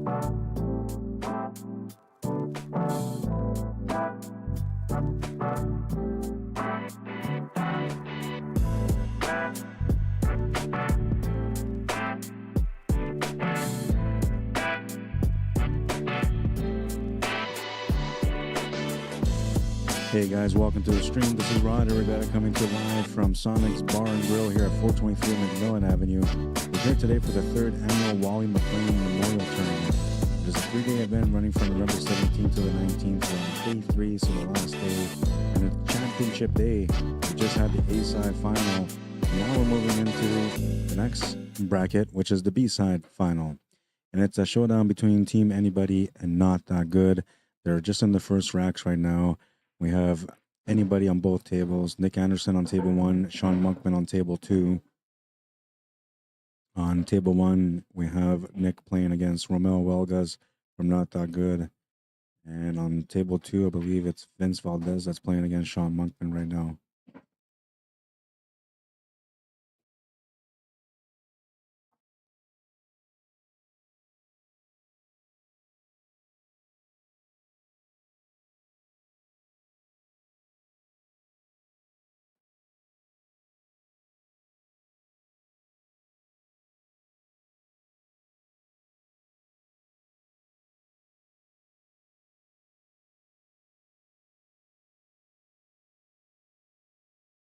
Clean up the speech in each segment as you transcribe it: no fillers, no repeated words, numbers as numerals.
Hey guys, welcome to the stream. This is Rod Arriagada coming to live from SONIX Bar and Grill here at 423 McMillan Avenue. We're here today for the third annual Wally Mclean Memorial Tournament. It is a 3-day event running from November 17th to the 19th. We're on day 3, so the last day. And the championship day, we just had the A-side final. Now we're moving into the next bracket, which is the B-side final. And it's a showdown between Team Anybody and Not That Good. They're just in the first racks right now. We have Anybody on both tables. Nick Anderson on table 1, Sean Monkman on table 2. On table 1, we have Nick playing against Romel Welgas from Not That Good. And on table 2, I believe it's Vince Valdez that's playing against Sean Monkman right now.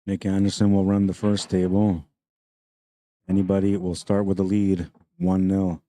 Nick Anderson will run the first table. Anybody will start with the lead, 1-0.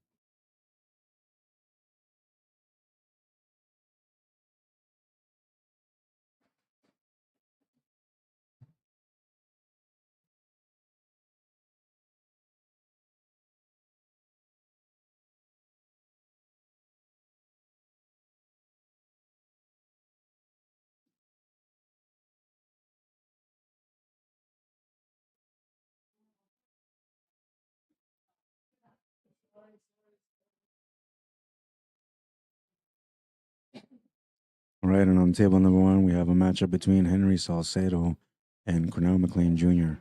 All right, and on table number 1, we have a matchup between Henry Salcedo and Cornell McLean Jr.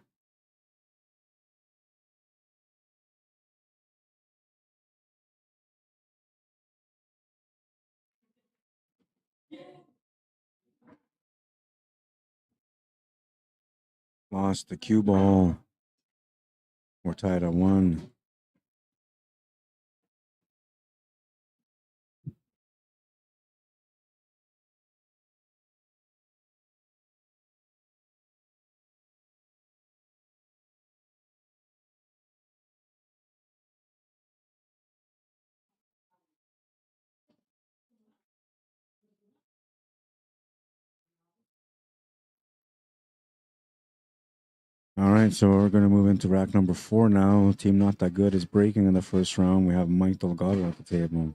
Lost the cue ball. We're tied at 1. All right, so we're going to move into rack number 4 now. Team Not That Good is breaking in the first round. We have Mike Delgado at the table.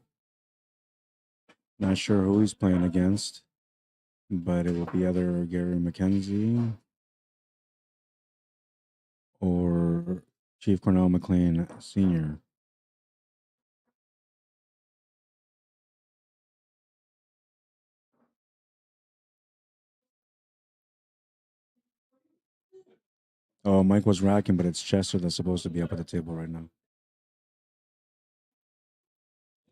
Not sure who he's playing against, but it will be either Gary McKenzie or Chief Cornell McLean Sr. Oh, Mike was racking, but it's Chester that's supposed to be up at the table right now.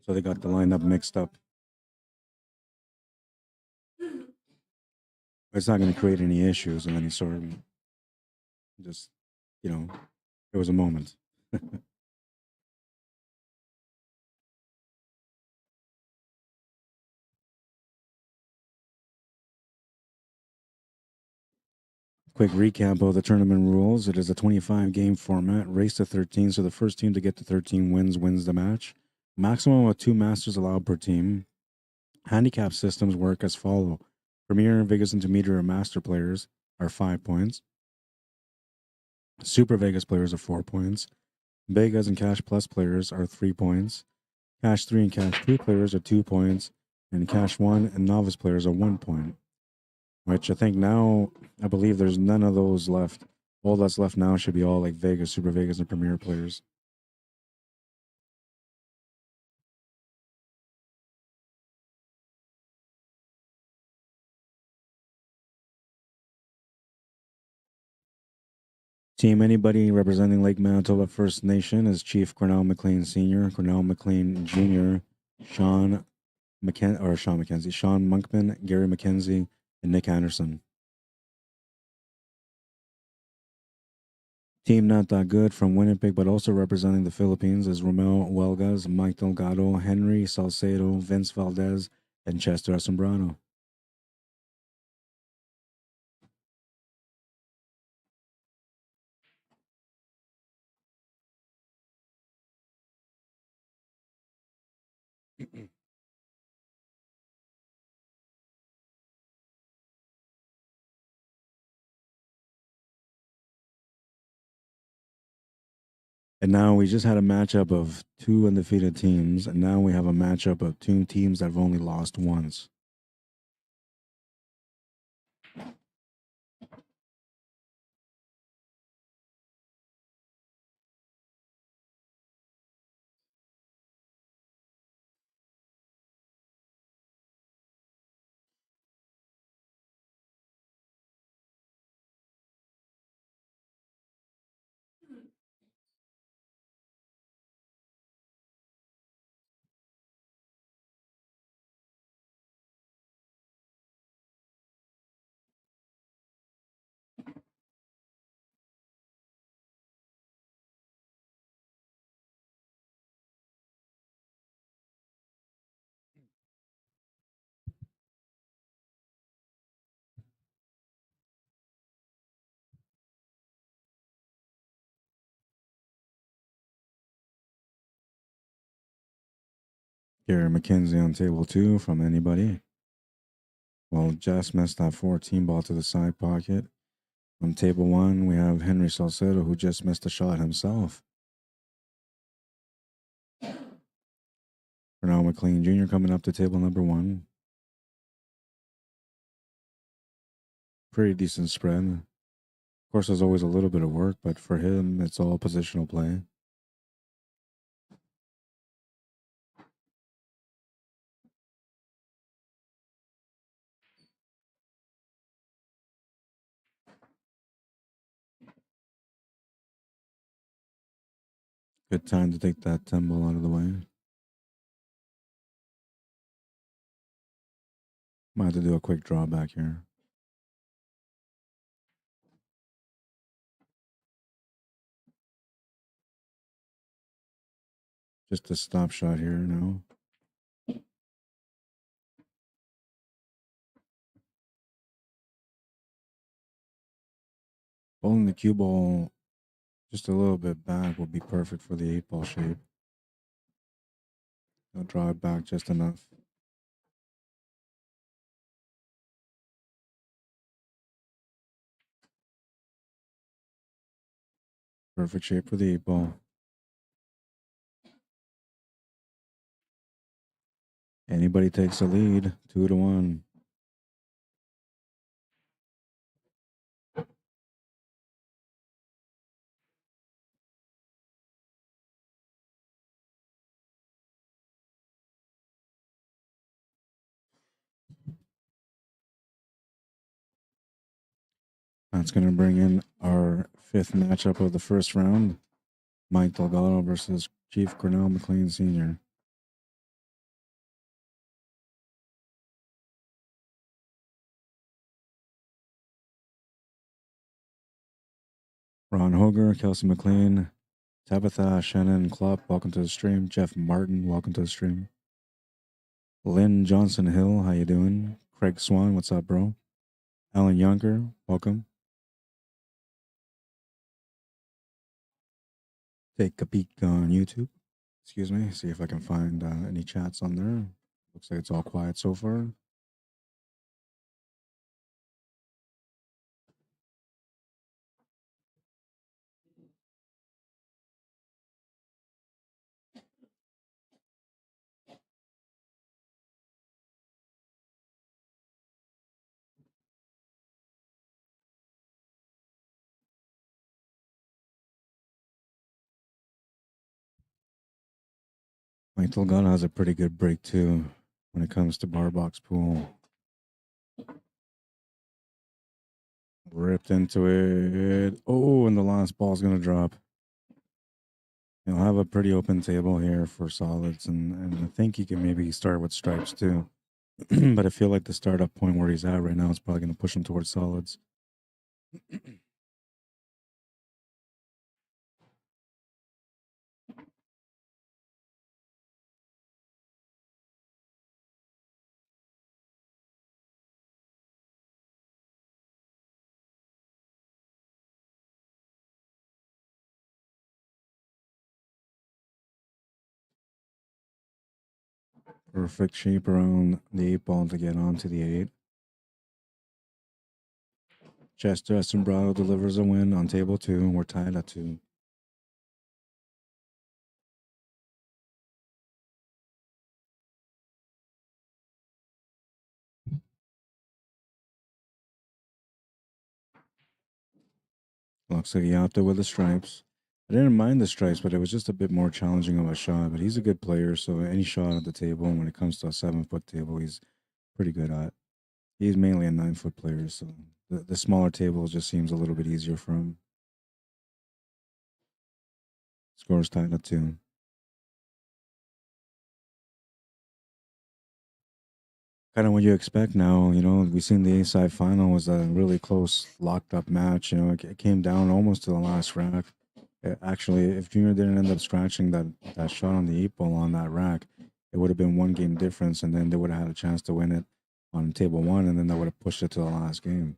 So they got the lineup mixed up. It's not going to create any issues of any sort. Just, you know, it was a moment. Quick recap of the tournament rules. It is a 25-game format, race to 13. So the first team to get to 13 wins the match. Maximum of 2 masters allowed per team. Handicap systems work as follow. Premier, Vegas Intermediate, or Master players are 5 points. Super Vegas players are 4 points. Vegas and Cash Plus players are 3 points. Cash 3 and Cash 2 players are 2 points. And Cash 1 and Novice players are 1 point. Which I think now, I believe there's none of those left. All that's left now should be all like Vegas, Super Vegas, and Premier players. Team Anybody representing Lake Manitoba First Nation is Chief Cornell McLean Sr., Cornell McLean Jr., Sean McKenzie, Sean Monkman, Gary McKenzie, and Nick Anderson. Team not that good from Winnipeg, but also representing the Philippines is Romel Huelgas, Mike Delgado, Henry Salcedo, Vince Valdez, and Chester Asombrado. And now we just had a matchup of two undefeated teams, and now we have a matchup of two teams that have only lost once. Gary McKenzie on table 2 from anybody. Well, Jess missed that 14 ball to the side pocket. On table 1, we have Henry Salcedo, who just missed a shot himself. Wally Mclean Jr. coming up to table number 1. Pretty decent spread. Of course, there's always a little bit of work, but for him, it's all positional play. Good time to take that 10 ball out of the way. Might have to do a quick drawback here. Just a stop shot here now. Bowling the cue ball just a little bit back will be perfect for the 8 ball shape. I'll draw it back just enough. Perfect shape for the 8 ball. Anybody takes the lead, 2-1. That's going to bring in our 5th matchup of the first round. Mike Delgado versus Chief Cornell McLean Sr. Ron Hoger, Kelsey McLean, Tabitha, Shannon Klopp, welcome to the stream. Jeff Martin, welcome to the stream. Lynn Johnson Hill, how you doing? Craig Swan, what's up, bro? Alan Younger, welcome. Take a peek on YouTube. Excuse me, see if I can find any chats on there. Looks like it's all quiet so far. Mike Delgado has a pretty good break too when it comes to bar box pool. Ripped into it. Oh, and the last ball's gonna drop. You'll have a pretty open table here for solids, and I think you can maybe start with stripes too. But I feel like the startup point where he's at right now is probably going to push him towards solids. Perfect shape around the 8 ball to get onto the 8. Chester Estombrado delivers a win on table 2, and we're tied at 2. Looks like he opted with the stripes. I didn't mind the stripes, but it was just a bit more challenging of a shot. But he's a good player, so any shot at the table, when it comes to a 7-foot table, he's pretty good at. He's mainly a 9-foot player, so the smaller table just seems a little bit easier for him. Scores tied at 2. Kind of what you expect now. We've seen the A-side final was a really close, locked up match. It came down almost to the last rack. Actually, if Junior didn't end up scratching that shot on the 8 ball on that rack, it would have been 1 game difference, and then they would have had a chance to win it on table 1, and then that would have pushed it to the last game.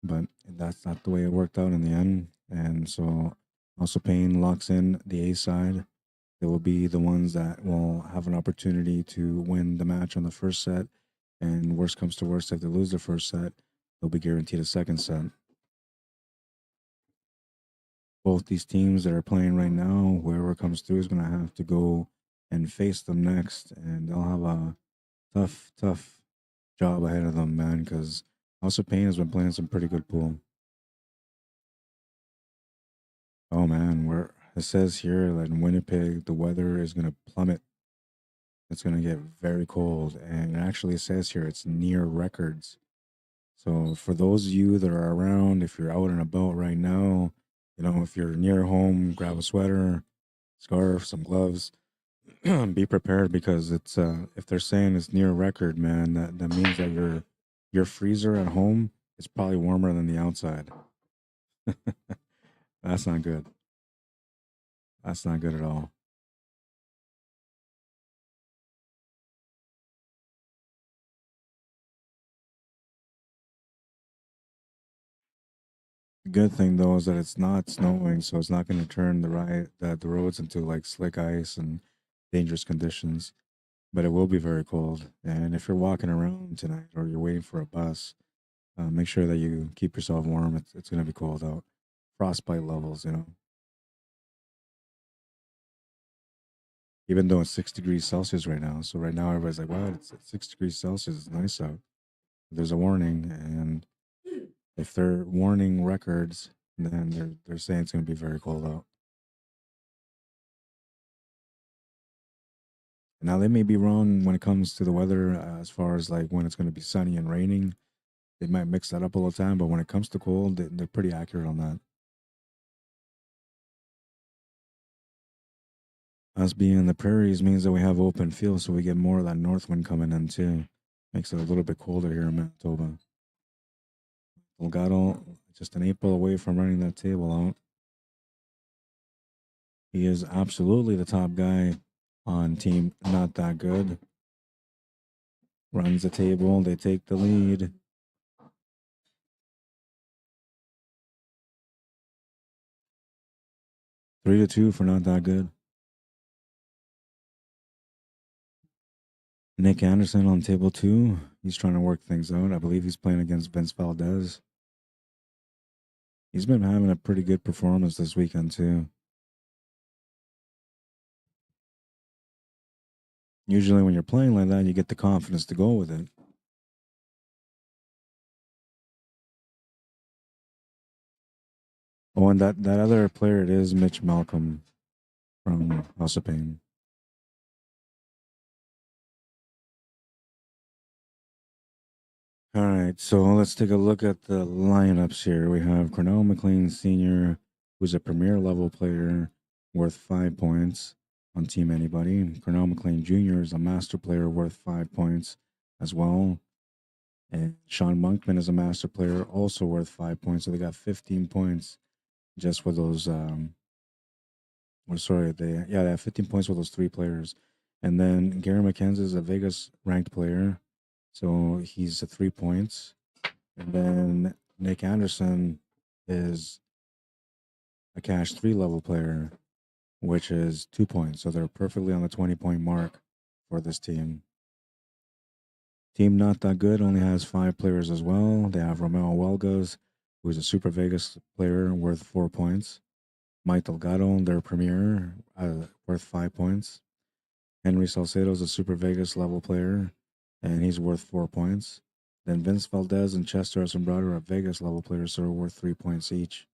But that's not the way it worked out in the end. And so also Payne locks in the A side. They will be the ones that will have an opportunity to win the match on the first set. And worst comes to worst, if they lose the first set, they'll be guaranteed a second set. Both these teams that are playing right now, whoever comes through is going to have to go and face them next. And they'll have a tough job ahead of them, man, because also Payne has been playing some pretty good pool. Oh man, where it says here that in Winnipeg the weather is gonna plummet. It's gonna get very cold, and it actually says here it's near records. So for those of you that are around, if you're out and about right now, if you're near home, grab a sweater, scarf, some gloves. Be prepared because it's if they're saying it's near record, man, that means that your freezer at home is probably warmer than the outside. That's not good. That's not good at all. The good thing though is that it's not snowing, so it's not going to turn the roads into like slick ice and dangerous conditions. But it will be very cold, and if you're walking around tonight or you're waiting for a bus, make sure that you keep yourself warm. It's going to be cold out, frostbite levels. Even though it's 6 degrees Celsius right now. So right now everybody's like, "Wow, it's at 6 degrees Celsius. It's nice out." There's a warning, and if they're warning records, then they're saying it's going to be very cold out. Now they may be wrong when it comes to the weather, as far as like when it's going to be sunny and raining. They might mix that up all the time, but when it comes to cold, they're pretty accurate on that. Us being in the prairies means that we have open fields, so we get more of that north wind coming in too. Makes it a little bit colder here in Manitoba. Delgado, just an 8 ball away from running that table out. He is absolutely the top guy on team Not That Good. Runs the table, they take the lead. 3-2 for Not That Good. Nick Anderson on table 2. He's trying to work things out. I believe he's playing against Vince Valdez. He's been having a pretty good performance this weekend too. Usually when you're playing like that, you get the confidence to go with it. Oh, and that other player, it is Mitch Malcolm from House of Pain. All right, so let's take a look at the lineups here. We have Cornell McLean Sr., who's a premier level player. worth 5 points on Team Anybody. Wally McLean Jr. is a master player worth 5 points as well. And Sean Monkman is a master player also worth 5 points. So they got 15 points just for those. They have 15 points for those 3 players. And then Gary McKenzie is a Vegas ranked player. So he's at 3 points. And then Nick Anderson is a CAHS 3 level player, which is 2 points. So they're perfectly on the 20-point mark for this team. Team Not That Good only has 5 players as well. They have Romeo Huelgas, who's a Super Vegas player worth 4 points. Mike Delgado, their premier, worth 5 points. Henry Salcedo is a Super Vegas level player, and he's worth 4 points. Then Vince Valdez and Chester Asombrado are Vegas level players, so are worth 3 points each.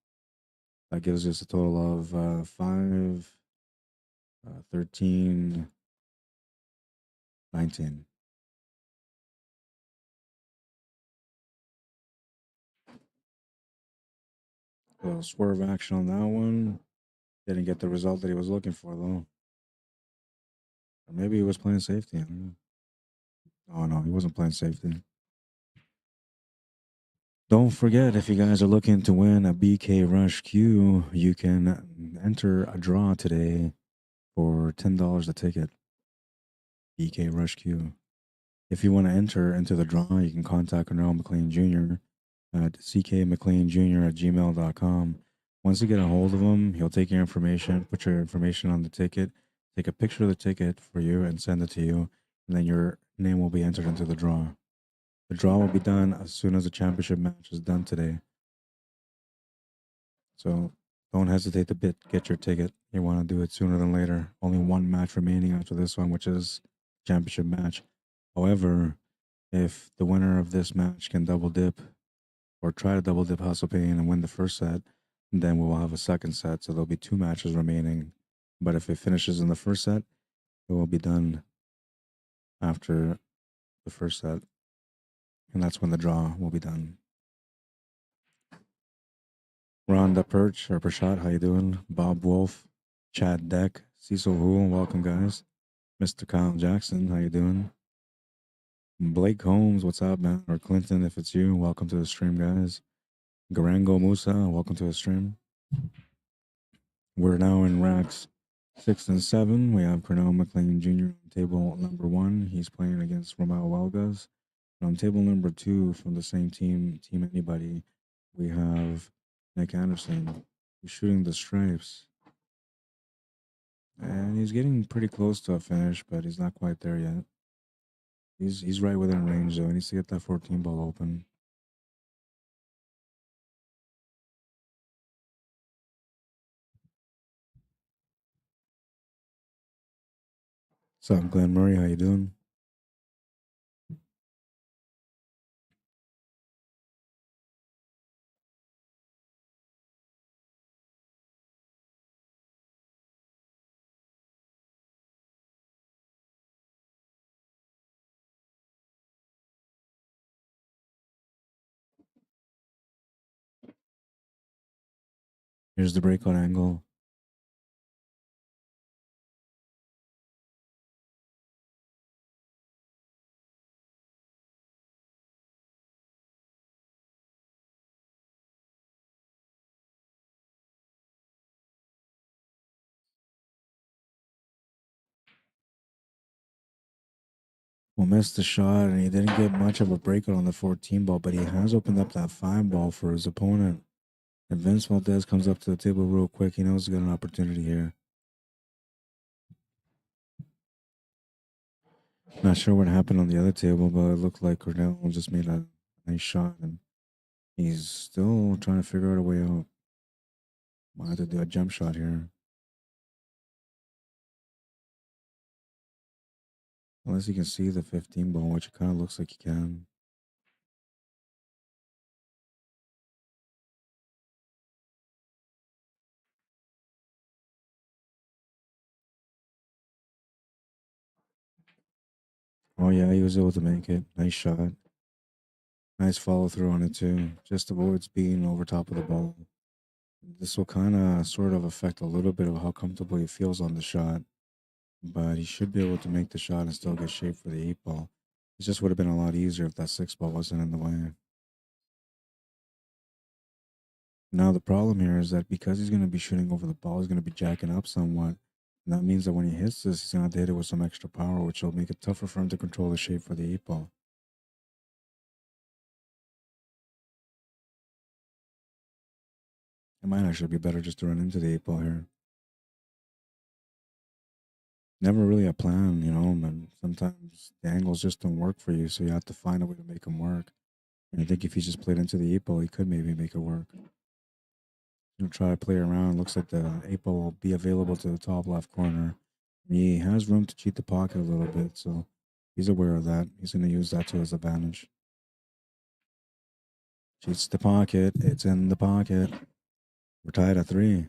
That gives us a total of 5, 13, 19. A little swerve action on that one. Didn't get the result that he was looking for, though. Or maybe he was playing safety. I don't know. Oh, no, he wasn't playing safety. Don't forget, if you guys are looking to win a BK Rush Q, you can enter a draw today for $10 a ticket. BK Rush Q. If you want to enter into the draw, you can contact Wally McClean Jr. at ckmcleanjr@gmail.com. Once you get a hold of him, he'll take your information, put your information on the ticket, take a picture of the ticket for you, and send it to you. And then your name will be entered into the draw. The draw will be done as soon as the championship match is done today. So don't hesitate to get your ticket. You want to do it sooner than later. Only one match remaining after this one, which is championship match. However, if the winner of this match can double dip or try to double dip Hustle Pain and win the first set, then we will have a second set. So there'll be 2 matches remaining. But if it finishes in the first set, it will be done after the first set. And that's when the draw will be done. Rhonda Perch or Pershot, how you doing? Bob Wolf, Chad Deck, Cecil Hool, welcome guys. Mr. Kyle Jackson, how you doing? Blake Holmes, what's up, man? Or Clinton, if it's you, welcome to the stream, guys. Garango Musa, welcome to the stream. We're now in racks 6 and 7. We have Wally McClean Jr. on table number 1. He's playing against Romeo Huelgas. And on table number 2 from the same team, Team Anybody, we have Nick Anderson, who's shooting the stripes. And he's getting pretty close to a finish, but he's not quite there yet. He's right within range, though. He needs to get that 14 ball open. What's up, Glenn Murray? How you doing? Here's the breakout angle. Well, missed the shot, and he didn't get much of a breakout on the 14 ball, but he has opened up that 5 ball for his opponent. And Vince Valdez comes up to the table real quick. He knows he's got an opportunity here. Not sure what happened on the other table, but it looked like Cornell just made a nice shot, and he's still trying to figure out a way out. Might have to do a jump shot here. Unless you can see the 15 ball, which it kind of looks like you can. Oh, yeah, he was able to make it. Nice shot. Nice follow through on it, too. Just avoids being over top of the ball. This will kind of sort of affect a little bit of how comfortable he feels on the shot, but he should be able to make the shot and still get shape for the 8 ball. It just would have been a lot easier if that 6 ball wasn't in the way. Now, the problem here is that because he's going to be shooting over the ball, he's going to be jacking up somewhat. And that means that when he hits this, he's going to have to hit it with some extra power, which will make it tougher for him to control the shape for the 8 ball. It might actually be better just to run into the 8 ball here. Never really a plan, and sometimes the angles just don't work for you, so you have to find a way to make them work. And I think if he just played into the 8 ball, he could maybe make it work. He'll try to play around. Looks like the 8 ball will be available to the top left corner. He has room to cheat the pocket a little bit, so he's aware of that. He's going to use that to his advantage. Cheats the pocket. It's in the pocket. We're tied at 3.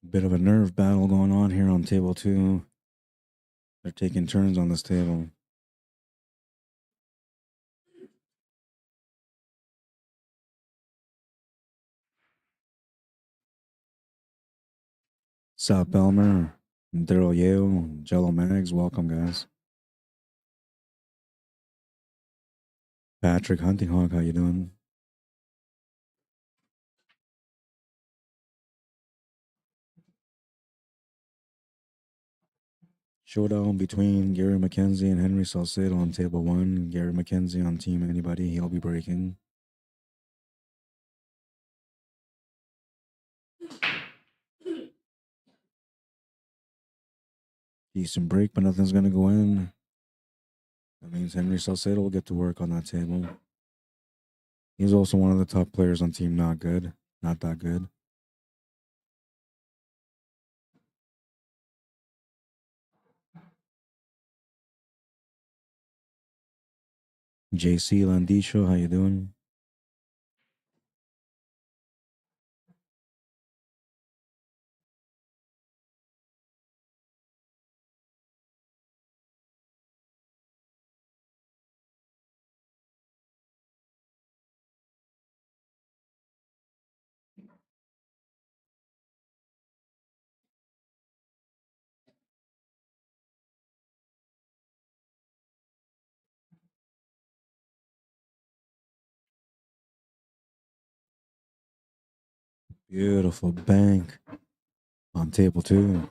Bit of a nerve battle going on here on table 2. They're taking turns on this table. South Belmer, Daryl Yale, Jello Mags, welcome guys. Patrick Hunting Hawk, how you doing? Showdown between Gary McKenzie and Henry Salcedo on table 1. Gary McKenzie on team anybody, he'll be breaking. Decent break, but nothing's going to go in. That means Henry Salcedo will get to work on that table. He's also one of the top players on team not good. Not that good. JC Landisho, how you doing? Beautiful bank on table 2.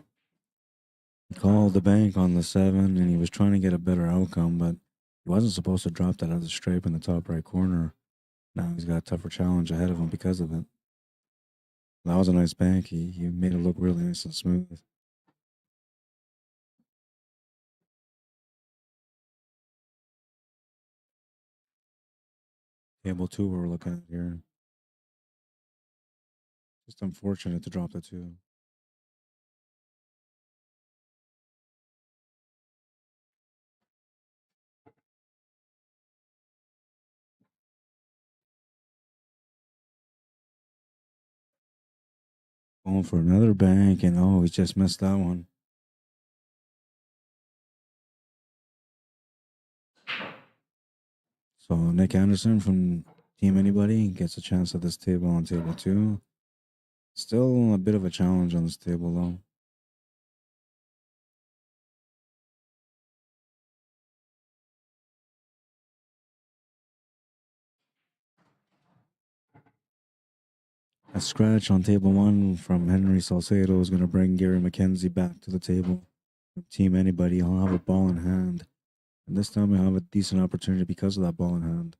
He called the bank on the 7, and he was trying to get a better outcome, but he wasn't supposed to drop that other stripe in the top right corner. Now he's got a tougher challenge ahead of him because of it. That was a nice bank. He made it look really nice and smooth. Table 2 we're looking at here. Just unfortunate to drop the 2. Going for another bank, and oh, he just missed that one. So Nick Anderson from Team Anybody gets a chance at this table on table 2. Still a bit of a challenge on this table, though. A scratch on table 1 from Henry Salcedo is going to bring Gary McKenzie back to the table. From Team Anybody, he'll have a ball in hand. And this time he'll have a decent opportunity because of that ball in hand.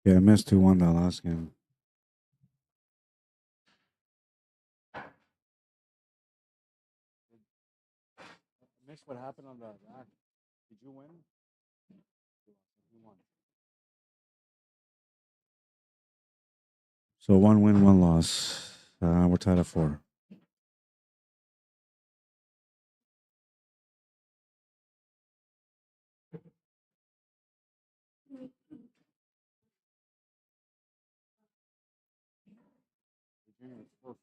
Yeah, I missed 2-1 that last game. Missed what happened on the rack. Did you win? You won. So 1 win, 1 loss. We're tied at 4. It's 4-4.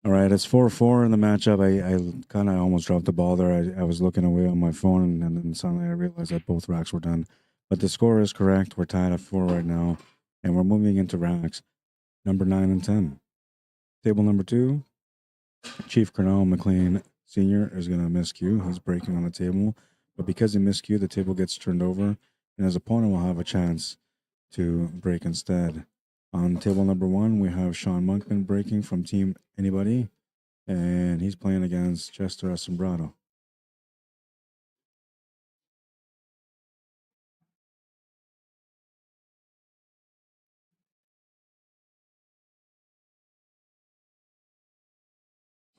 All right, it's 4-4 in the matchup. I kind of almost dropped the ball there. I was looking away on my phone, and then suddenly I realized that both racks were done. But the score is correct. We're tied at 4 right now, and we're moving into racks number 9 and 10. Table number 2, Chief Colonel McLean Sr. is going to miss cue. He's breaking on the table, but because he missed cue, the table gets turned over, and his opponent will have a chance to break instead. On table number 1, we have Sean Monkman breaking from Team Anybody, and he's playing against Chester Assombrado.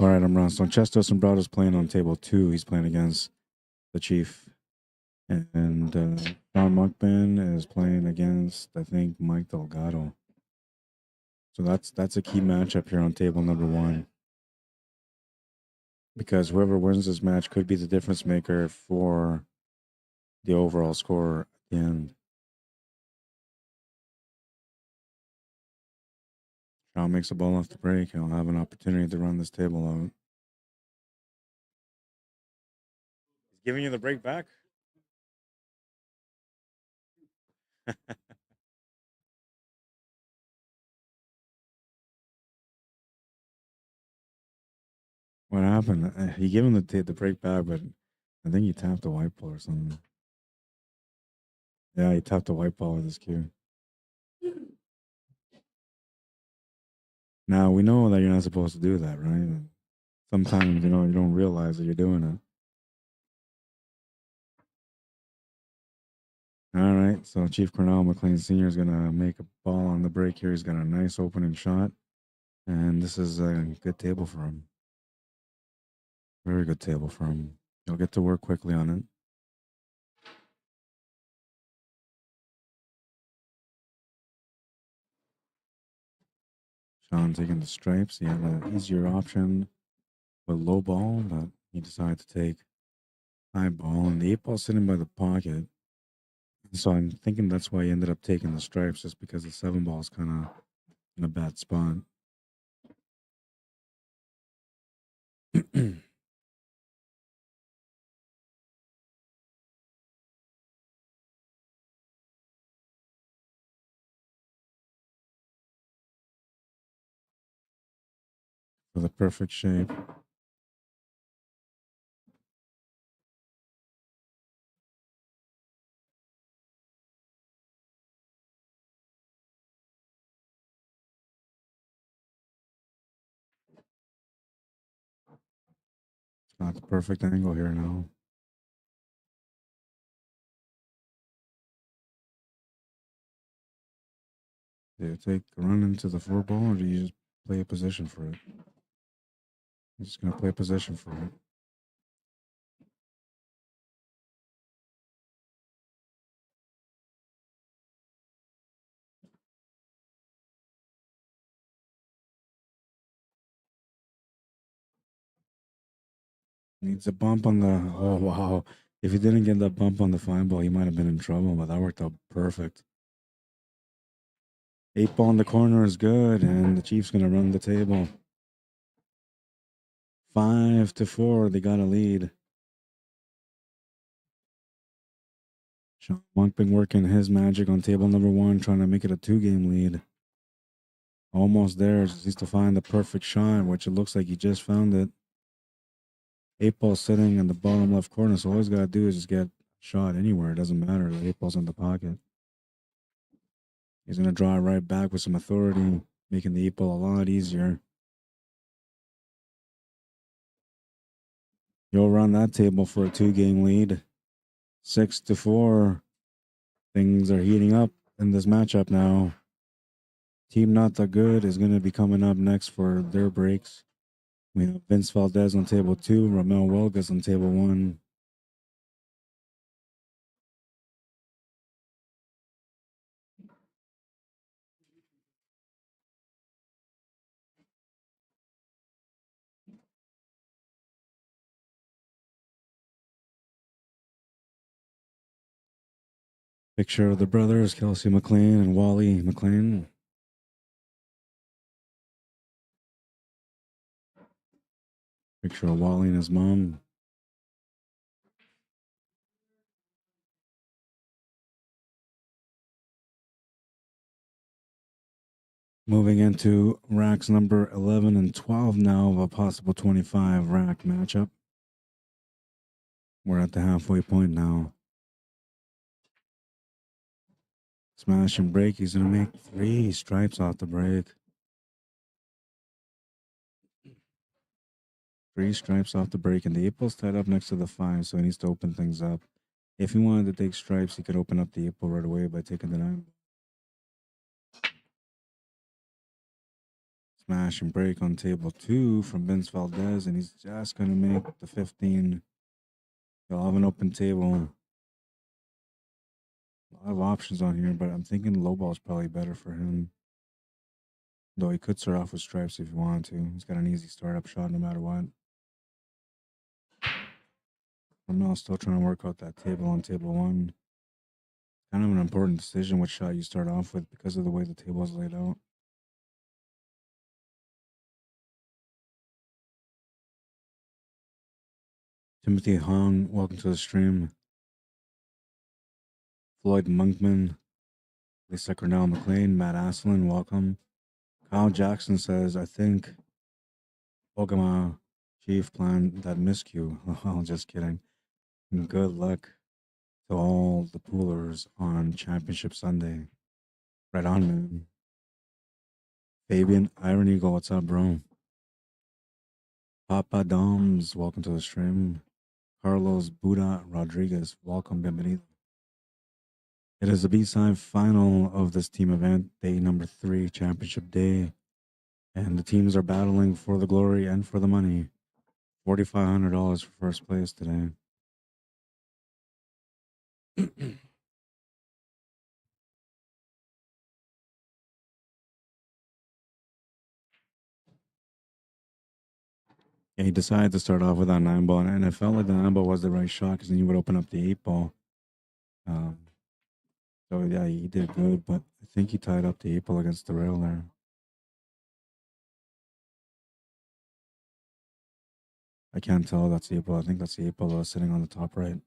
All right, I'm wrong. So Chester Assombrado is playing on table 2. He's playing against the Chief, and Sean Monkman is playing against, I think, Mike Delgado. So that's a key matchup here on table number 1. Because whoever wins this match could be the difference maker for the overall score at the end. Sean makes a ball off the break. He'll have an opportunity to run this table out. He's giving you the break back? What happened? He gave him the break back, but I think he tapped the white ball or something. Yeah, he tapped the white ball with his cue. Now, we know that you're not supposed to do that, right? Sometimes, you don't realize that you're doing it. All right, so Chief Cornell McLean Sr. is going to make a ball on the break here. He's got a nice opening shot, and this is a good table for him. Very good table for him. He'll get to work quickly on it. Sean taking the stripes. He had an easier option with low ball, but he decided to take high ball, and the 8 ball sitting by the pocket. So I'm thinking that's why he ended up taking the stripes, just because the 7 ball is kind of in a bad spot. For the perfect shape. It's not the perfect angle here now. Do you take a run into the 4 ball, or do you just play a position for it? I'm just going to play a position for it. Needs a bump on the. Oh, wow. If he didn't get that bump on the 5 ball, he might have been in trouble, but that worked out perfect. 8 ball in the corner is good, and the Chiefs going to run the table. 5-4. They got a lead. Sean Monk been working his magic on table number 1, trying to make it a 2-game lead. Almost there. Just needs to find the perfect shot, which it looks like he just found it. 8 ball sitting in the bottom left corner, so all he's got to do is just get shot anywhere. It doesn't matter. The 8 ball's in the pocket. He's going to draw it right back with some authority, making the 8 ball a lot easier. He'll run that table for a 2-game lead. 6-4. Things are heating up in this matchup now. Team Not That Good is going to be coming up next for their breaks. We have Vince Valdez on table 2, Ramel Welgas on table 1. Picture of the brothers, Kelsey McLean and Wally Mclean. Picture of Wally and his mom. Moving into racks number 11 and 12 now of a possible 25 rack matchup. We're at the halfway point now. Smash and break. He's going to make 3 stripes off the break. 3 stripes off the break, and the 8-ball's tied up next to the 5, so he needs to open things up. If he wanted to take stripes, he could open up the 8-ball right away by taking the 9. Smash and break on table 2 from Vince Valdez, and he's just going to make the 15. He'll have an open table. A lot of options on here, but I'm thinking low ball is probably better for him. Though he could start off with stripes if he wanted to. He's got an easy startup shot no matter what. Ramel's still trying to work out that table on table 1. Kind of an important decision which shot you start off with because of the way the table is laid out. Timothy Hong, welcome to the stream. Floyd Monkman, Lisa Cornell McLean, Matt Aslin, welcome. Kyle Jackson says, I think Ogama Chief planned that miscue. Oh, just kidding. And good luck to all the poolers on Championship Sunday. Right on, man. Fabian Iron Eagle, what's up, bro? Papa Doms, welcome to the stream. Carlos Buda Rodriguez, welcome, bienvenido. It is the B-side final of this team event, day number 3, championship day. And the teams are battling for the glory and for the money. $4,500 for first place today. Yeah, he decided to start off with that 9-ball, and it felt like the 9-ball was the right shot because then you would open up the 8-ball. So yeah, he did good, but I think he tied up the 8-ball against the rail there. I can't tell that's the 8-ball. I think that's the 8-ball sitting on the top right.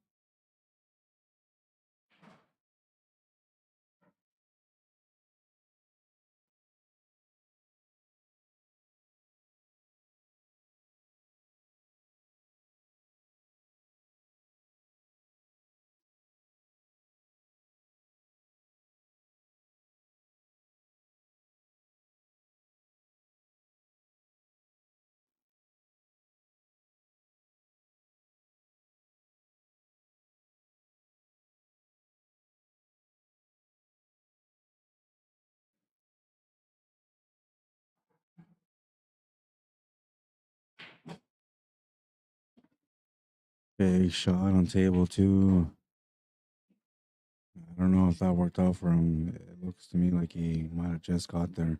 Big shot on table 2. I don't know if that worked out for him. It looks to me like he might have just got there.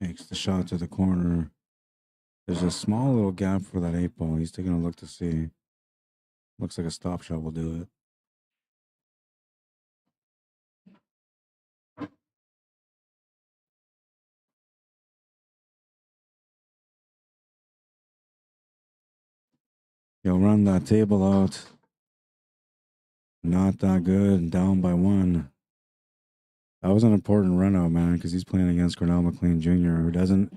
Makes the shot to the corner. There's a small little gap for that 8-ball. He's taking a look to see. Looks like a stop shot will do it. He'll run that table out. Not that good. Down by 1. That was an important run out, man, because he's playing against Cornell McLean Jr., who doesn't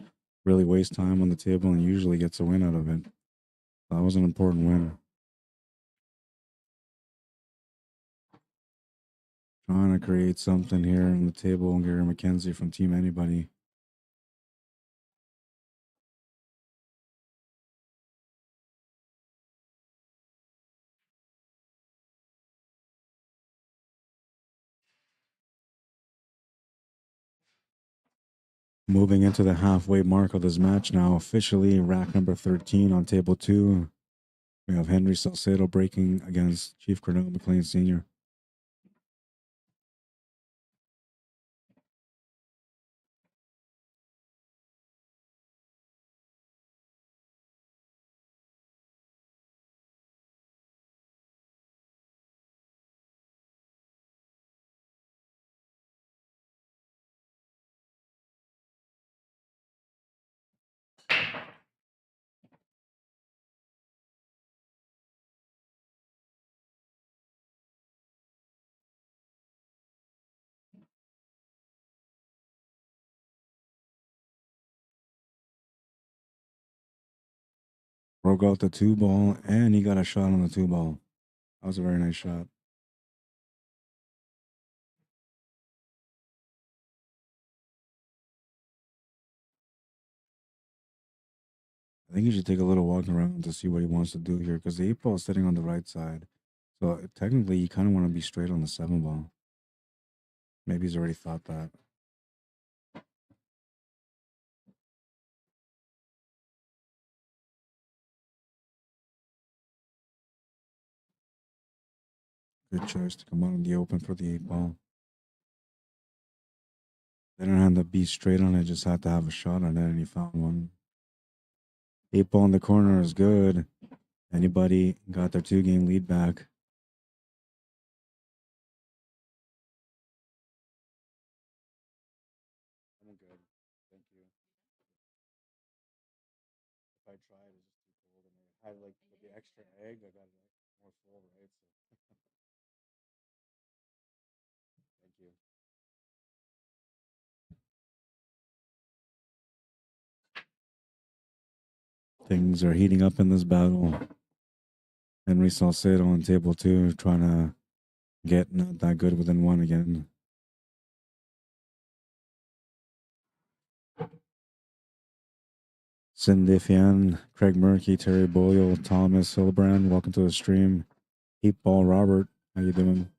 really waste time on the table and usually gets a win out of it. That was an important win. Trying to create something here on the table. Gary McKenzie from Team Anybody. Moving into the halfway mark of this match now, officially rack number 13 on table 2. We have Henry Salcedo breaking against Chief Cornell McLean Sr. Broke out the 2-ball, and he got a shot on the 2-ball. That was a very nice shot. I think he should take a little walk around to see what he wants to do here, because the 8-ball is sitting on the right side. So technically, you kind of want to be straight on the 7-ball. Maybe he's already thought that. Good choice to come out in the open for the 8-ball. They didn't have to be straight on it, just had to have a shot on it, and he found one. 8-ball in the corner is good. Anybody got their 2-game lead back. I'm good. Thank you. If I tried, it's just too cold. And I had like with the extra egg, I got it more full, right? So thank you. Things are heating up in this battle. Henry Salcedo on table 2 trying to get not that good within 1 again. Cindy Fian, Craig Murky, Terry Boyle, Thomas Hildebrand, welcome to the stream. 8-ball Robert, how you doing?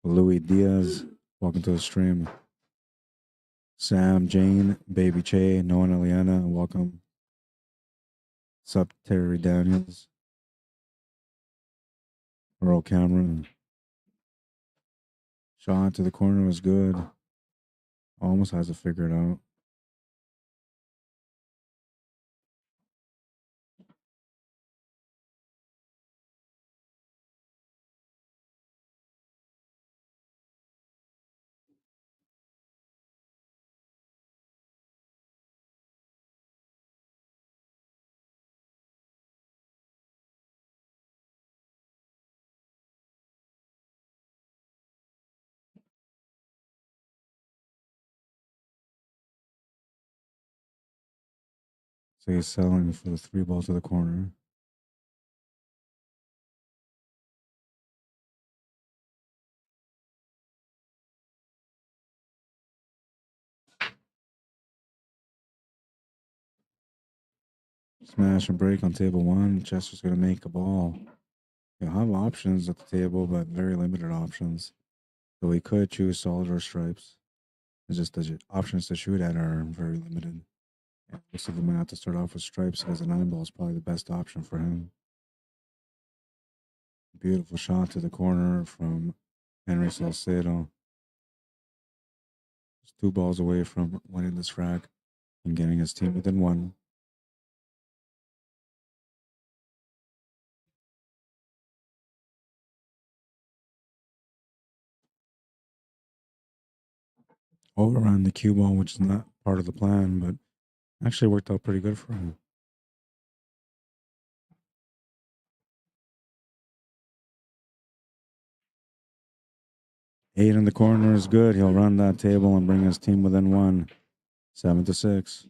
Louis Diaz, welcome to the stream. Sam, Jane, Baby Che, Noah and Eliana, welcome. Sup, Terry Daniels. Earl Cameron. Shot to the corner was good. Almost has it figured out. So he's selling for the 3-ball to the corner. Smash and break on table 1. Chester's going to make a ball. He'll have options at the table, but very limited options. So he could choose solid or stripes. It's just the options to shoot at are very limited. Yeah, looks like he might have to start off with stripes because the 9-ball is probably the best option for him. Beautiful shot to the corner from Henry Salcedo. Just 2 balls away from winning this rack and getting his team within 1. Overran the cue ball, which is not part of the plan, but actually worked out pretty good for him. 8 in the corner is good. He'll run that table and bring his team within 1. 7-6.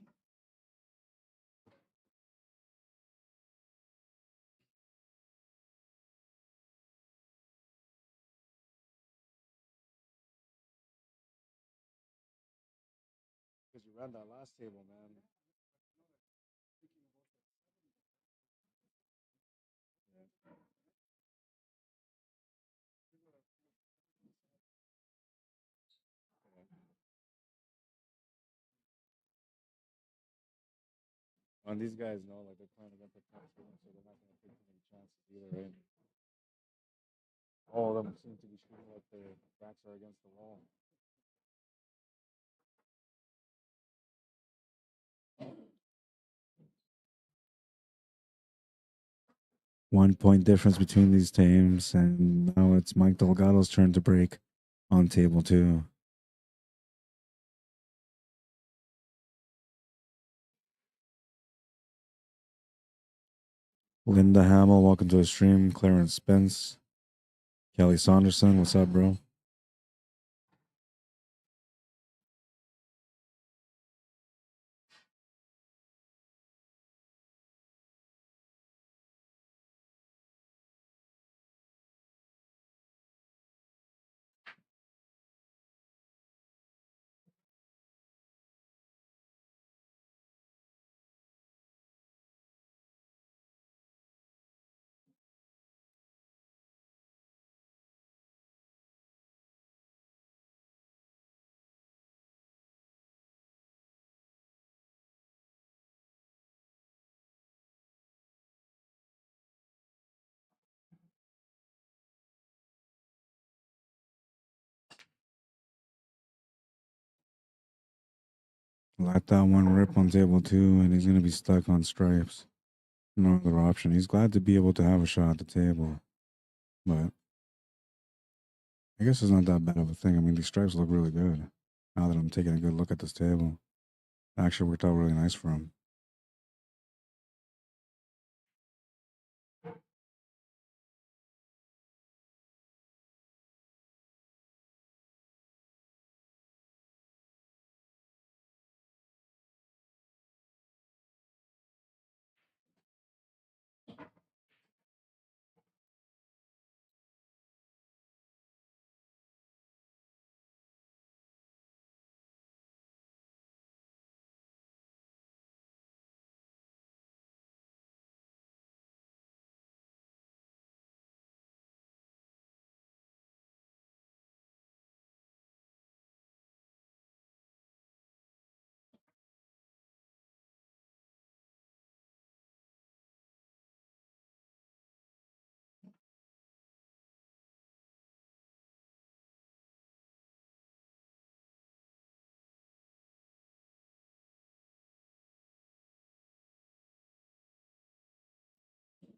You ran that last table, man. And these guys know, like, they're playing against the top students, so they're not going to take any chances either, right? All of them seem to be shooting like their backs are against the wall. 1 point difference between these teams, and now it's Mike Delgado's turn to break on table 2. Linda Hamill, welcome to the stream. Clarence Spence, Kelly Saunderson, what's up, bro? Let that one rip on table 2, and he's going to be stuck on stripes. No other option. He's glad to be able to have a shot at the table, but I guess it's not that bad of a thing. I mean, these stripes look really good. Now that I'm taking a good look at this table, it actually worked out really nice for him.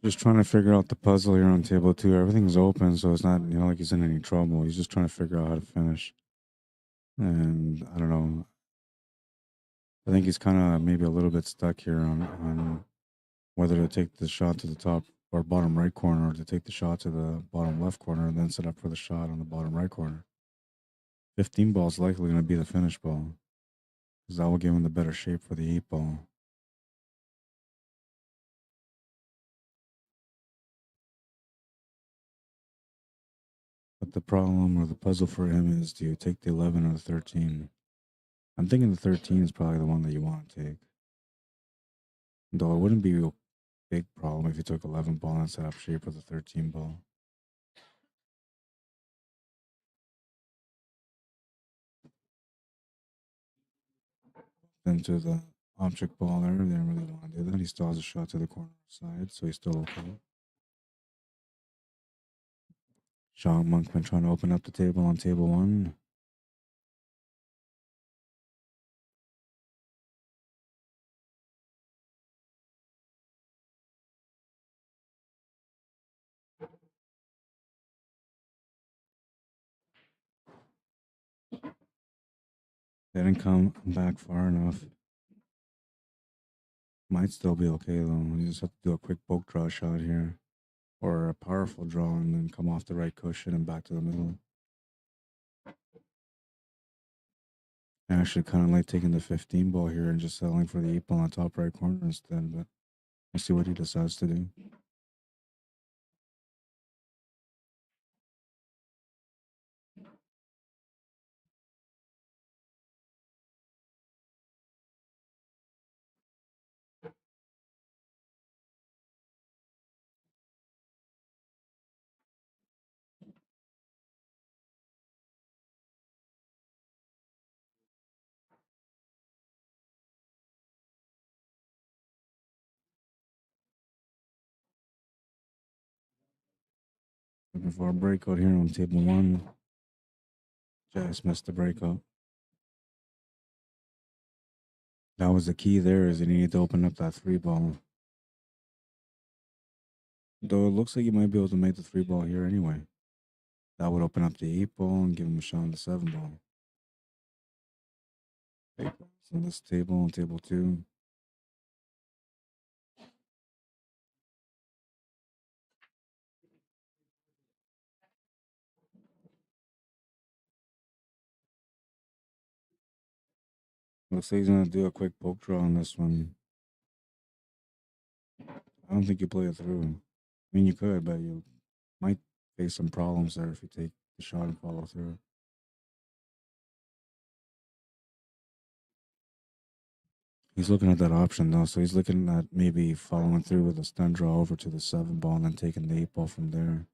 Just trying to figure out the puzzle here on table 2. Everything's open, so it's not, like he's in any trouble. He's just trying to figure out how to finish. And I don't know. I think he's kind of maybe a little bit stuck here on whether to take the shot to the top or bottom right corner, or to take the shot to the bottom left corner and then set up for the shot on the bottom right corner. 15 ball is likely going to be the finish ball, because that will give him the better shape for the 8 ball. But the problem or the puzzle for him is, do you take the 11 or the 13? I'm thinking the 13 is probably the one that you want to take. Though it wouldn't be a big problem if you took 11 ball and set up shape for the 13 ball. Into the object ball there, they didn't really want to do that. He still has a shot to the corner side, so he's still okay. Sean Monkman trying to open up the table on table 1. They didn't come back far enough. Might still be okay though. You just have to do a quick poke draw shot here, or a powerful draw, and then come off the right cushion and back to the middle. I actually kind of like taking the 15 ball here and just settling for the 8 ball on top right corner instead, but we'll see what he decides to do. Looking for a breakout here on table one. Just missed the breakout. That was the key there, is you need to open up that three ball. Though it looks like you might be able to make the three ball here anyway. That would open up the eight ball and give him a shot on the seven ball. Eight balls on this table, on table two. Looks like he's gonna do a quick poke draw on this one. I don't think you play it through. I mean, you could, but you might face some problems there if you take the shot and follow through. He's looking at that option though, so he's looking at maybe following through with a stun draw over to the seven ball and then taking the eight ball from there.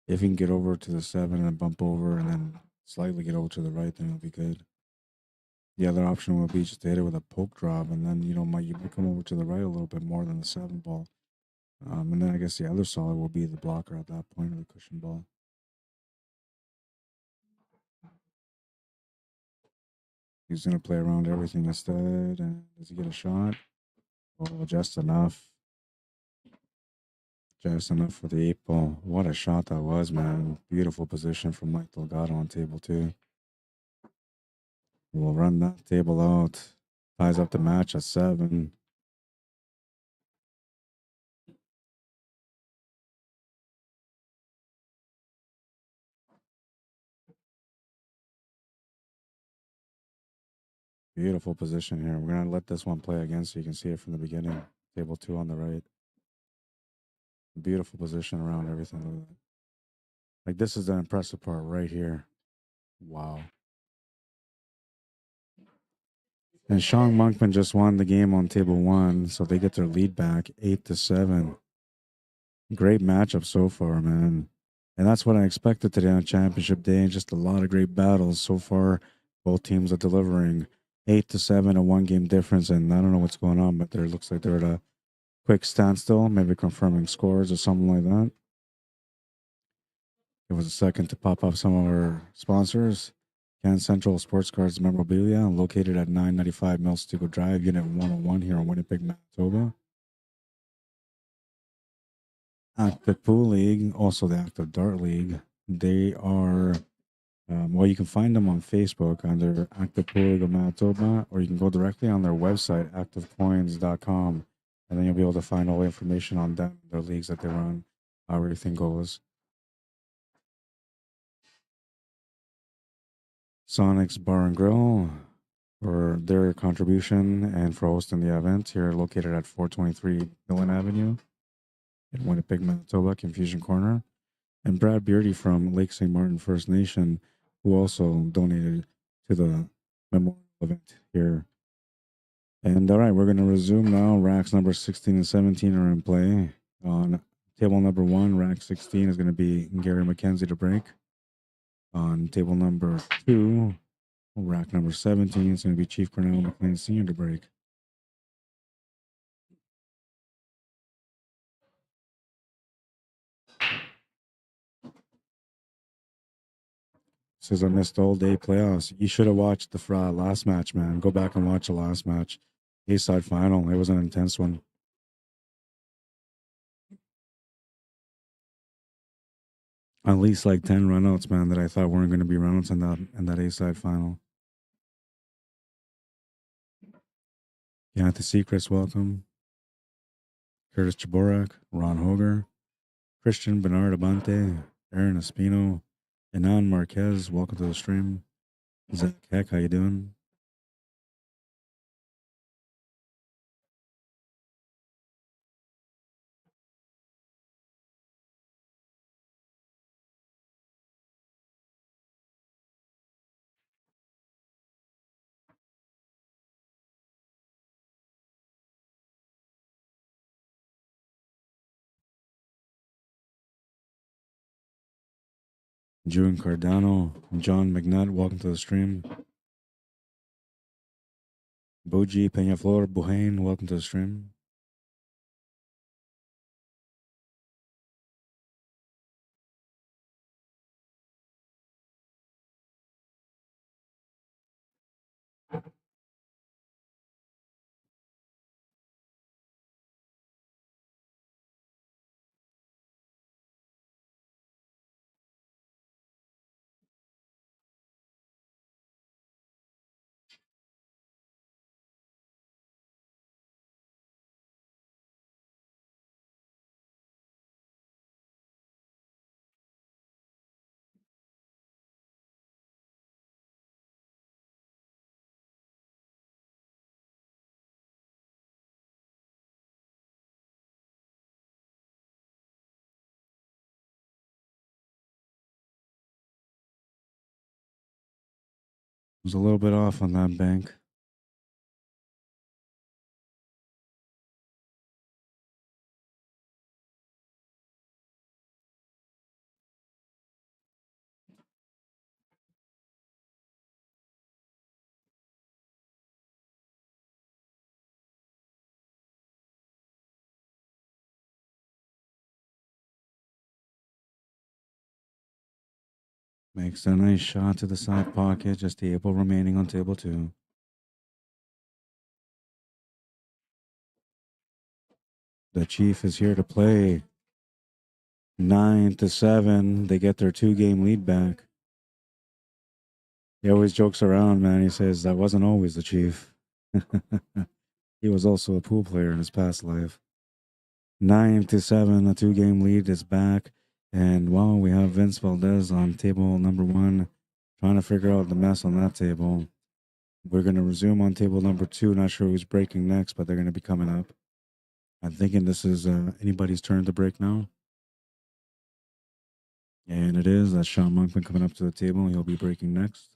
If he can get over to the seven and bump over and then slightly get over to the right, then it'll be good. The other option would be just to hit it with a poke drop, and then you might come over to the right a little bit more than the seven ball. And then I guess the other solid will be the blocker at that point, or the cushion ball. He's gonna play around everything instead, and does he get a shot? Oh, just enough. Just enough for the eight ball. What a shot that was, man. Beautiful position from Mike Delgado on table two. We'll run that table out. Ties up the match at 7. Beautiful position here. We're going to let this one play again so you can see it from the beginning. Table 2 on the right. Beautiful position around everything. Like, this is the impressive part right here. Wow. And Sean Monkman just won the game on table 1, so they get their lead back 8-7. Great matchup so far, man. And that's what I expected today on championship day. And just a lot of great battles so far. Both teams are delivering 8-7, a 1-game difference. And I don't know what's going on, but there looks like they're at a quick standstill, maybe confirming scores or something like that. It was a second to pop up some of our sponsors. Can Central Sports Cards Memorabilia, located at 995 Millstego Drive, Unit 101 here in Winnipeg, Manitoba. Active Pool League, also the Active Dart League. They are, well, you can find them on Facebook under Active Pool League of Manitoba, or you can go directly on their website, activecoins.com, and then you'll be able to find all the information on them, their leagues that they run, how everything goes. SONIX Bar and Grill for their contribution and for hosting the event here, located at 423 McMillan Avenue in Winnipeg, Manitoba, Confusion Corner. And Brad Beardy from Lake St. Martin First Nation, who also donated to the memorial event here. And all right, we're going to resume now. Racks number 16 and 17 are in play. On table number 1, rack 16 is going to be Gary McKenzie to break. On table number 2, rack number 17 is going to be Chief Cornell McLean Sr. to break. Says I missed all day playoffs. You should have watched the last match, man. Go back and watch the last match. East side final. It was an intense one. At least like 10 runouts, man, that I thought weren't going to be runouts in that A-side final. Yeah, the Secrets, welcome. Curtis Jaborak, Ron Hoger, Christian Bernard Abante, Aaron Espino, Enan Marquez, welcome to the stream. Zach Heck, how you doing? June Cardano, John McNutt, welcome to the stream. Boji Peñaflor Buhain, welcome to the stream. Was a little bit off on that bank. Makes a nice shot to the side pocket. Just the 8 ball remaining on table 2. The Chief is here to play. 9-7. They get their 2-game lead back. He always jokes around, man. He says that wasn't always the Chief. He was also a pool player in his past life. 9-7. A 2-game lead is back. And wow, we have Vince Valdez on table number 1, trying to figure out the mess on that table. We're going to resume on table number 2. Not sure who's breaking next, but they're going to be coming up. I'm thinking this is anybody's turn to break now. And it is. That's Sean Monkman coming up to the table. He'll be breaking next.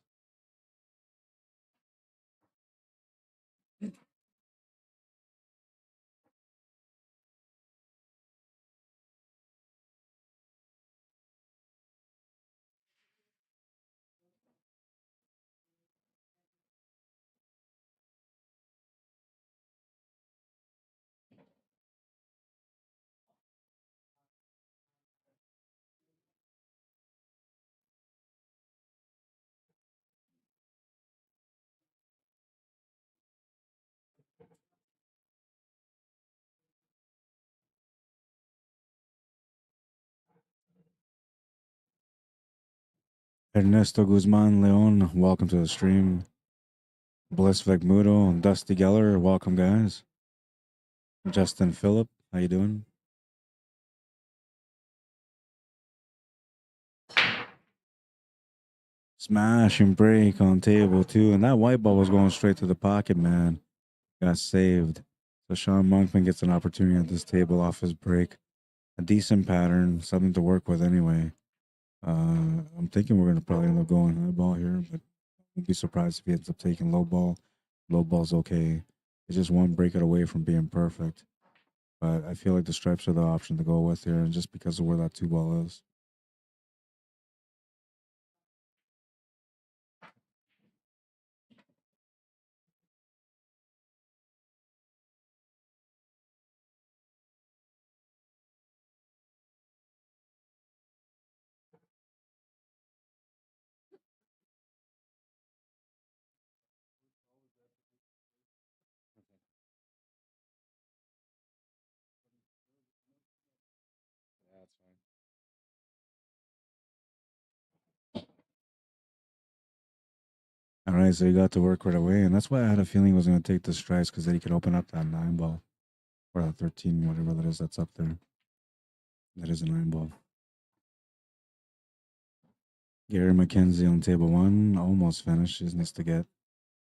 Ernesto Guzman Leon, welcome to the stream. Bliss Vegmudo and Dusty Geller, welcome guys. Justin Phillip, how you doing? Smash and break on table 2. And that white ball was going straight to the pocket, man. Got saved. So Sean Monkman gets an opportunity at this table off his break. A decent pattern, something to work with anyway. I'm thinking we're going to probably end up going high ball here, but I wouldn't be surprised if he ends up taking low ball. Low ball's okay. It's just one break it away from being perfect. But I feel like the stripes are the option to go with here, and just because of where that 2 ball is. All right, so he got to work right away, and that's why I had a feeling he was going to take the strikes because then he could open up that 9 ball or that 13, whatever that is that's up there. That is a 9 ball. Gary McKenzie on table 1, almost finished. He just needs to get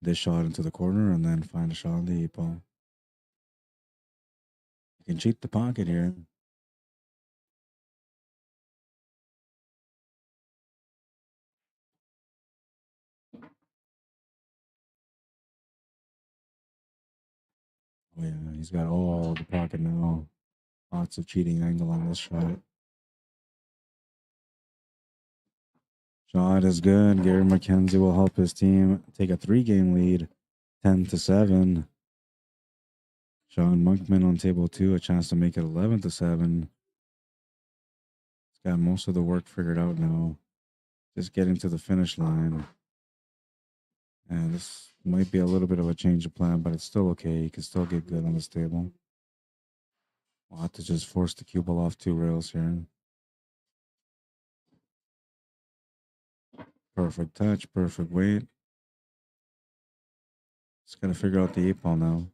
this shot into the corner and then find a shot on the 8 ball. You can cheat the pocket here. Oh yeah, he's got all the pocket now. Lots of cheating angle on this shot. Shot is good. Gary McKenzie will help his team take a 3-game lead, 10-7. Sean Monkman on table 2, a chance to make it 11-7. He's got most of the work figured out now. Just getting to the finish line. And this might be a little bit of a change of plan, but it's still okay. He can still get good on this table. We'll have to just force the cue ball off 2 rails here. Perfect touch, perfect weight. Just gotta figure out the 8 ball now.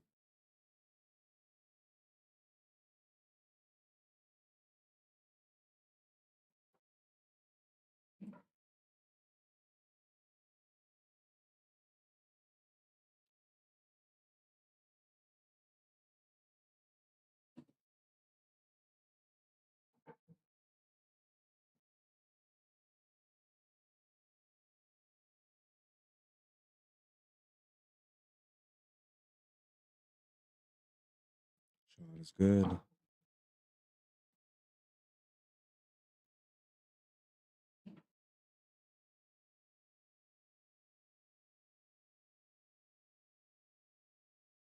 Shot is good.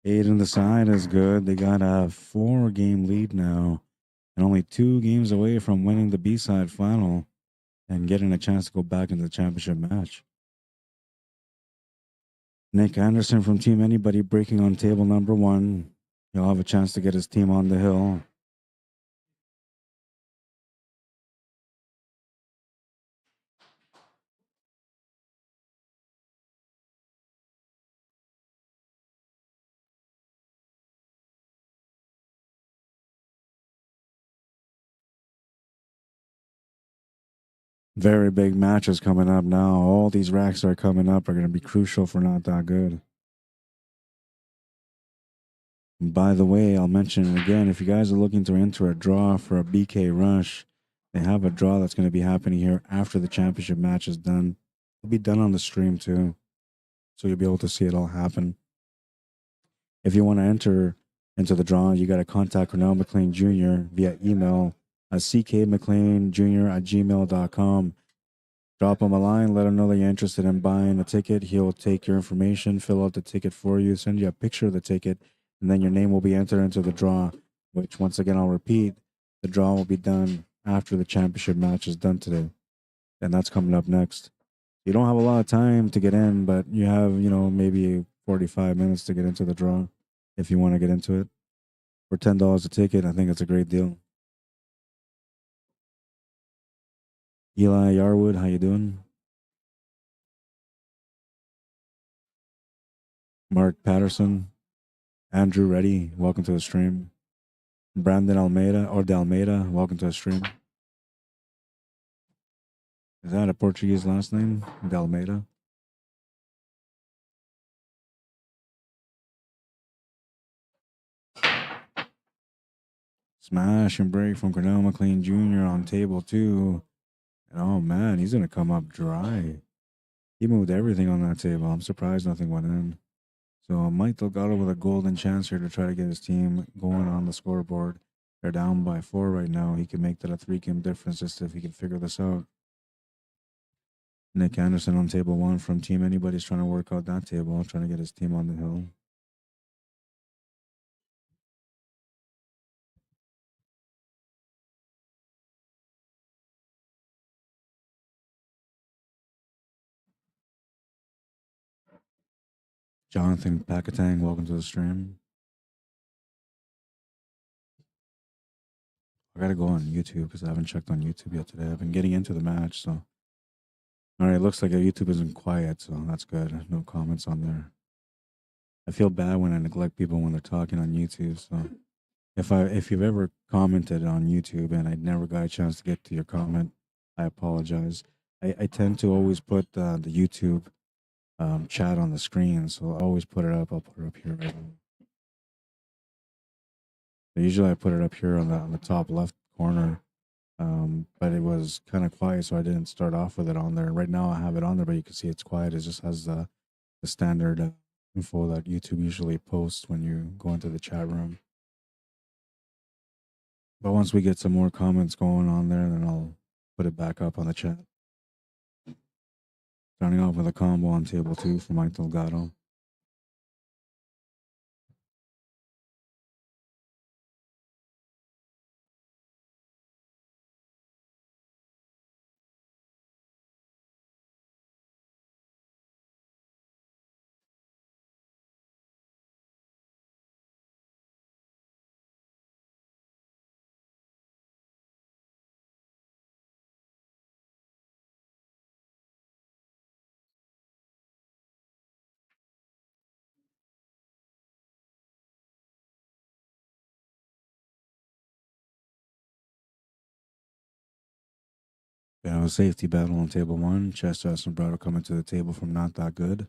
Eight in the side is good. They got a 4-game lead now, and only 2 games away from winning the B side final and getting a chance to go back into the championship match. Nick Anderson from Team Anybody breaking on table number 1. He'll have a chance to get his team on the hill. Very big matches coming up now. All these racks are coming up are going to be crucial for Not That Good. And by the way, I'll mention it again. If you guys are looking to enter a draw for a BK Rush, they have a draw that's going to be happening here after the championship match is done. It'll be done on the stream too, so you'll be able to see it all happen. If you want to enter into the draw, you got to contact Wally Mclean Jr. via email at ckmcleanjr@gmail.com. Drop him a line, let him know that you're interested in buying a ticket. He'll take your information, fill out the ticket for you, send you a picture of the ticket, and then your name will be entered into the draw, which once again, I'll repeat, the draw will be done after the championship match is done today. And that's coming up next. You don't have a lot of time to get in, but you have, maybe 45 minutes to get into the draw if you want to get into it. For $10 a ticket, I think it's a great deal. Eli Yarwood, how you doing? Mark Patterson, Andrew Reddy, welcome to the stream. Brandon Almeida or Dalmeida, welcome to the stream. Is that a Portuguese last name? Dalmeida? Smash and break from Wally Mclean Jr. on table 2. And oh man, he's going to come up dry. He moved everything on that table. I'm surprised nothing went in. So Mike Delgado with a golden chance here to try to get his team going on the scoreboard. They're down by 4 right now. He can make that a 3-game difference just if he can figure this out. Nick Anderson on table 1 from Team Anybody's trying to work out that table, trying to get his team on the hill. Jonathan Pakatang, welcome to the stream. I gotta go on YouTube because I haven't checked on YouTube yet today. I've been getting into the match, so. All right, looks like YouTube isn't quiet, so that's good. No comments on there. I feel bad when I neglect people when they're talking on YouTube, so. If you've ever commented on YouTube and I never got a chance to get to your comment, I apologize. I tend to always put the YouTube chat on the screen, so I'll always put it up. I'll put it up here right now. So usually I put it up here on the top left corner, but it was kind of quiet, so I didn't start off with it on there. Right now I have it on there, but you can see it's quiet. It just has the standard info that YouTube usually posts when you go into the chat room. But once we get some more comments going on there, then I'll put it back up on the chat. Starting off with a combo on table 2 for Mike Delgado. We have a safety battle on table 1. Chester and Sombrero coming to the table from Not That Good.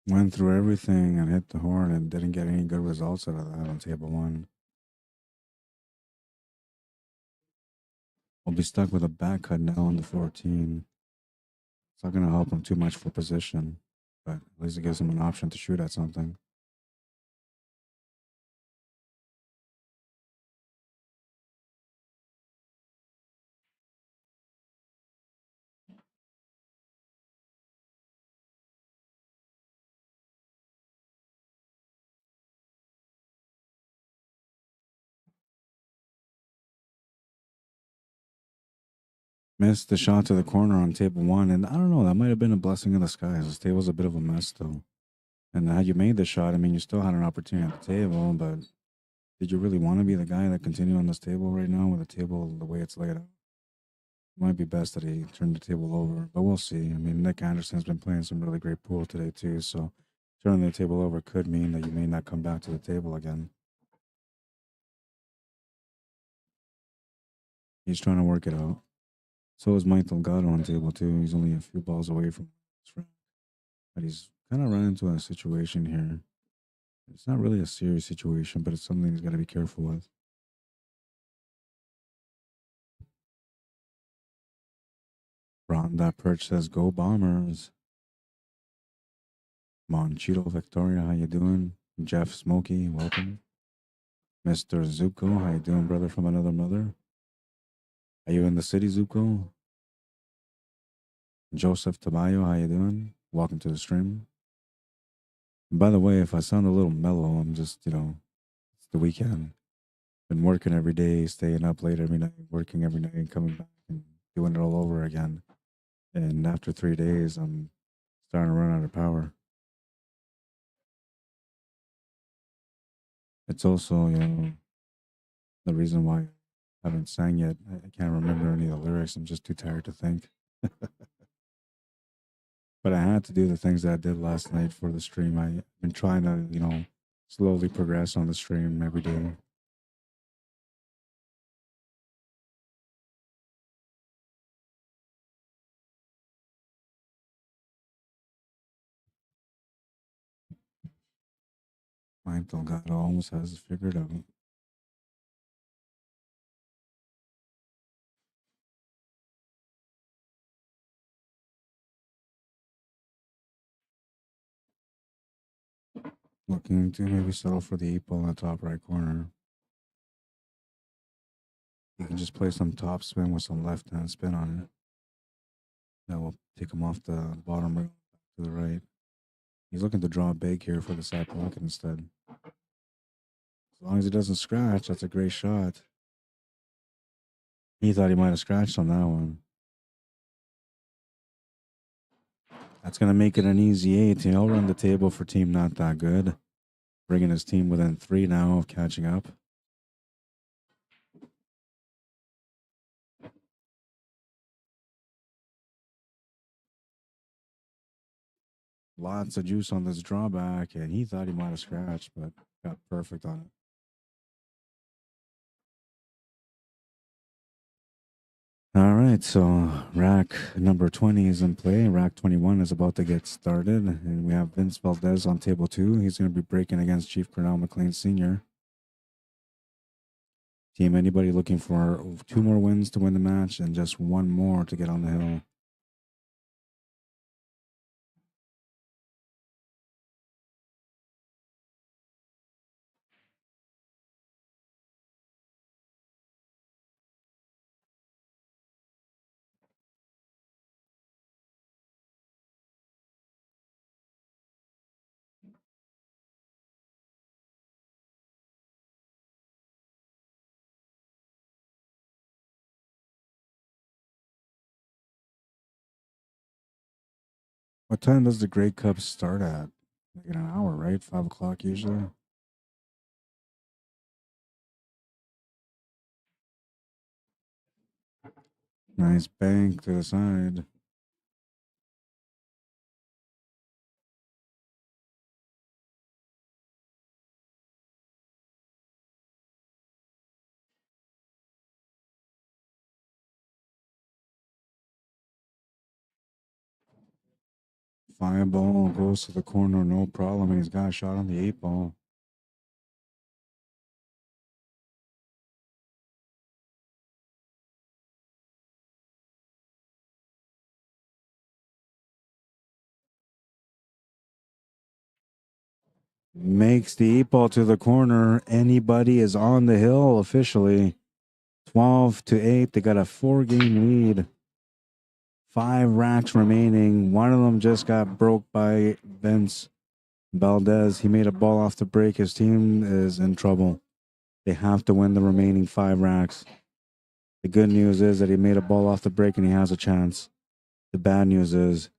Went through everything and hit the horn and didn't get any good results out of that on table one. We'll be stuck with a back cut now on the 14. It's not going to help him too much for position, but at least it gives him an option to shoot at something. Missed the shot to the corner on table one, and I don't know, that might have been a blessing in disguise. This table's a bit of a mess, though. And had you made the shot, I mean, you still had an opportunity at the table, but did you really want to be the guy that continue on this table right now with the table the way it's laid out? It might be best that he turned the table over, but we'll see. I mean, Nick Anderson's been playing some really great pool today, too, so turning the table over could mean that you may not come back to the table again. He's trying to work it out. So is Mike Delgado on table two. He's only a few balls away from his rack. But he's kind of run into a situation here. It's not really a serious situation, but it's something he's got to be careful with. That perch says, "Go Bombers." Monchito Victoria, how you doing? Jeff Smokey, welcome. Mr. Zuko, how you doing, brother from another mother? Are you in the city, Zuko? Joseph Tabayo, how you doing? Welcome to the stream. And by the way, if I sound a little mellow, I'm just, it's the weekend. Been working every day, staying up late every night, working every night, and coming back and doing it all over again. And after 3 days, I'm starting to run out of power. It's also, the reason why I haven't sang yet. I can't remember any of the lyrics. I'm just too tired to think. But I had to do the things that I did last night for the stream. I've been trying to, slowly progress on the stream every day. Mike Delgado almost has it figured out. Looking to maybe settle for the 8 ball in the top right corner. You can just play some top spin with some left hand spin on it. That will take him off the bottom rail to the right. He's looking to draw big here for the side pocket instead. As long as he doesn't scratch, that's a great shot. He thought he might have scratched on that one. That's going to make it an easy 8. He'll run the table for team not that good. Bringing his team within 3 now of catching up. Lots of juice on this drawback, and he thought he might have scratched, but got perfect on it. All right, so rack number 20 is in play. Rack 21 is about to get started, and we have Vince Valdez on table 2. He's going to be breaking against Chief Wally Mclean Sr. Team, anybody looking for 2 more wins to win the match and just 1 more to get on the hill? What time does the Grey Cup start at? Like in an hour, right? 5 o'clock usually. Nice bank to the side. Fine ball goes to the corner, no problem. And he's got a shot on the 8 ball. Makes the 8 ball to the corner. Anybody is on the hill officially. 12-8. They got a 4-game lead. 5 racks remaining. One of them just got broke by Vince Valdez. He made a ball off the break. His team is in trouble. They have to win the remaining 5 racks. The good news is that he made a ball off the break and he has a chance. The bad news is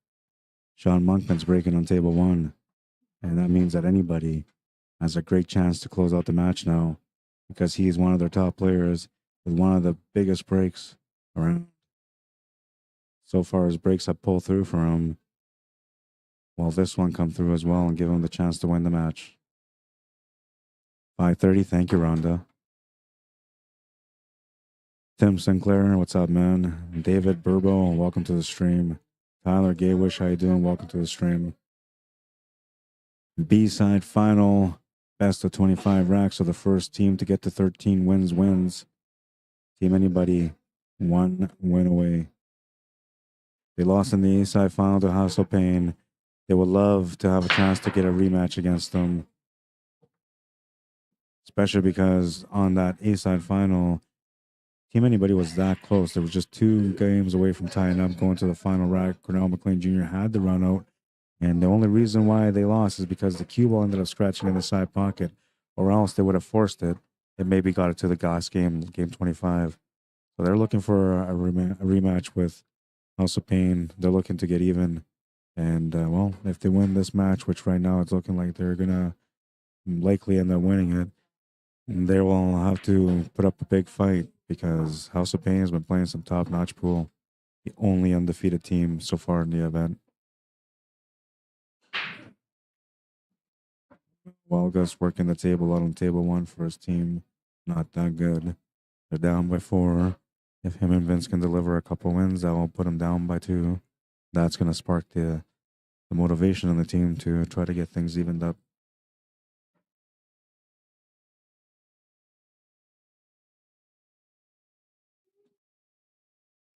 Sean Monkman's breaking on table 1. And that means that anybody has a great chance to close out the match now because he's one of their top players with one of the biggest breaks around. So far, his breaks have pulled through for him. Well, this one come through as well and give him the chance to win the match. 5:30. Thank you, Rhonda. Tim Sinclair, what's up, man? David Burbo, welcome to the stream. Tyler Gaywish, how you doing? Welcome to the stream. B-side final, best of 25 racks. So the first team to get to 13 wins. Team Anybody, 1 win away. They lost in the A-side final to House of Pain. They would love to have a chance to get a rematch against them. Especially because on that A-side final, Team Anybody was that close. There was just 2 games away from tying up, going to the final rack. Cornell McLean Jr. had the run out. And the only reason why they lost is because the cue ball ended up scratching in the side pocket, or else they would have forced it and maybe got it to the CAHS game 25. So they're looking for a rematch with House of Pain. They're looking to get even. And, well, if they win this match, which right now it's looking like they're going to likely end up winning it, they will have to put up a big fight because House of Pain has been playing some top-notch pool. The only undefeated team so far in the event. Walgus working the table out on table 1 for his team. Not that good. They're down by 4. If him and Vince can deliver a couple wins, that will put them down by 2. That's going to spark the motivation in the team to try to get things evened up.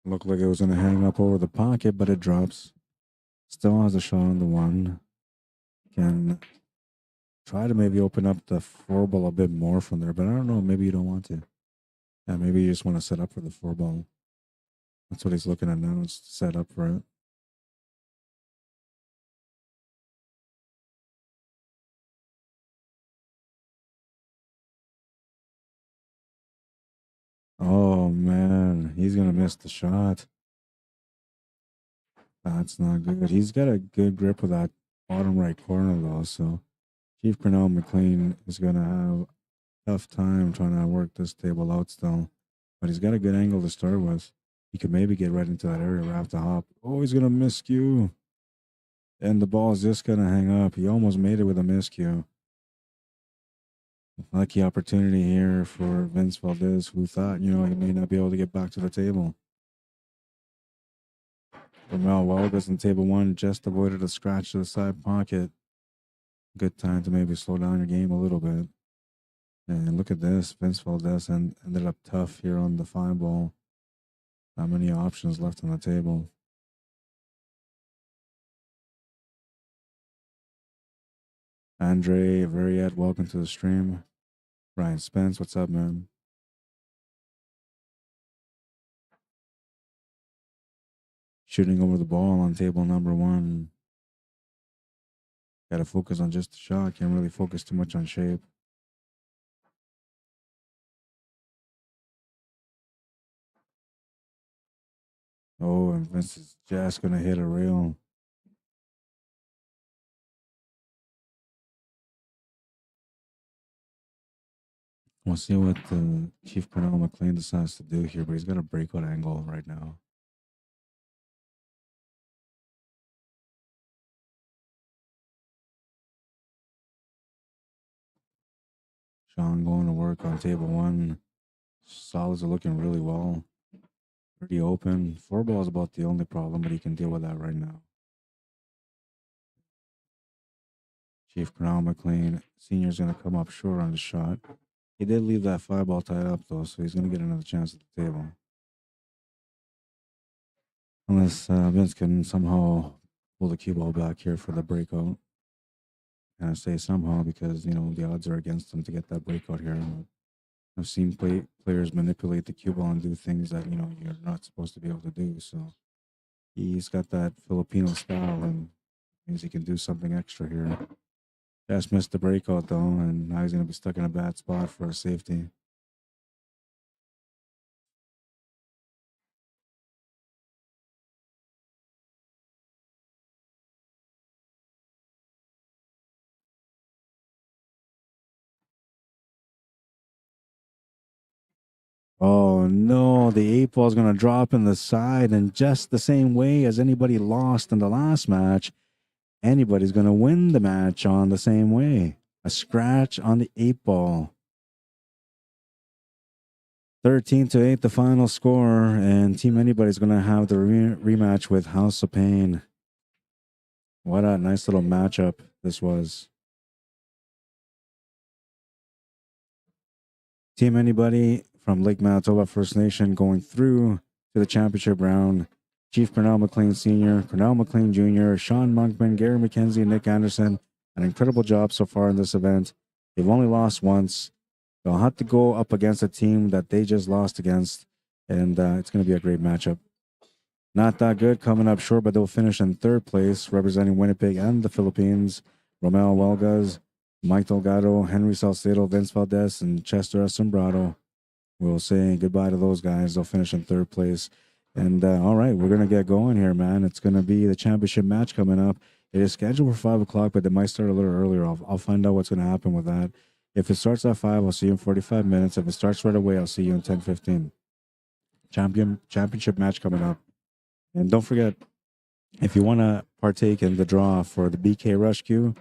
Looked like it was going to hang up over the pocket, but it drops. Still has a shot on the 1. Can try to maybe open up the 4-ball a bit more from there, but I don't know. Maybe you don't want to. Yeah, maybe you just want to set up for the 4-ball. That's what he's looking at now, is set up for it. Oh, man. He's going to miss the shot. That's not good. He's got a good grip of that bottom right corner, though. So Chief Cornell McLean is going to have a tough time trying to work this table out still. But he's got a good angle to start with. He could maybe get right into that area where I have to hop. Oh, he's going to miscue. And the ball is just going to hang up. He almost made it with a miscue. Lucky opportunity here for Vince Valdez, who thought, he may not be able to get back to the table. Ramel Walgus in table 1 just avoided a scratch to the side pocket. Good time to maybe slow down your game a little bit. And look at this. Vince Valdez ended up tough here on the 5-ball. Not many options left on the table. Andre Variet, welcome to the stream. Ryan Spence, what's up, man? Shooting over the ball on table number 1. Got to focus on just the shot. Can't really focus too much on shape. Oh, and Vince is just going to hit a rail. We'll see what Chief Cornell McLean decides to do here, but he's got a breakout angle right now. Sean going to work on table 1. Solids are looking really well. Pretty open. 4-ball is about the only problem, but he can deal with that right now. Chief Wally McLean Senior's going to come up short on the shot. He did leave that 5-ball tied up, though, so he's going to get another chance at the table. Unless Vince can somehow pull the cue ball back here for the breakout. And I say somehow because, the odds are against him to get that breakout here. I've seen players manipulate the cue ball and do things that, you're not supposed to be able to do. So he's got that Filipino style and means he can do something extra here. Just missed the breakout, though, and now he's going to be stuck in a bad spot for a safety. Oh no, the 8-ball is going to drop in the side, and just the same way as anybody lost in the last match, anybody's going to win the match on the same way. A scratch on the 8-ball. 13-8, the final score, and Team Anybody's going to have the rematch with House of Pain. What a nice little matchup this was. Team Anybody from Lake Manitoba First Nation going through to the championship round. Chief Wally McLean Sr., Wally McLean Jr., Sean Monkman, Gary McKenzie, and Nick Anderson. An incredible job so far in this event. They've only lost once. They'll have to go up against a team that they just lost against, and it's going to be a great matchup. Not that good, coming up short, but they'll finish in third place, representing Winnipeg and the Philippines. Romel Huelgas, Mike Delgado, Henry Salcedo, Vince Valdez, and Chester Asombrado. We'll say goodbye to those guys. They'll finish in third place. And all right, we're going to get going here, man. It's going to be the championship match coming up. It is scheduled for 5 o'clock, but it might start a little earlier. I'll find out what's going to happen with that. If it starts at 5, I'll see you in 45 minutes. If it starts right away, I'll see you in 10:15. Championship match coming up. And don't forget, if you want to partake in the draw for the BK Rush Q,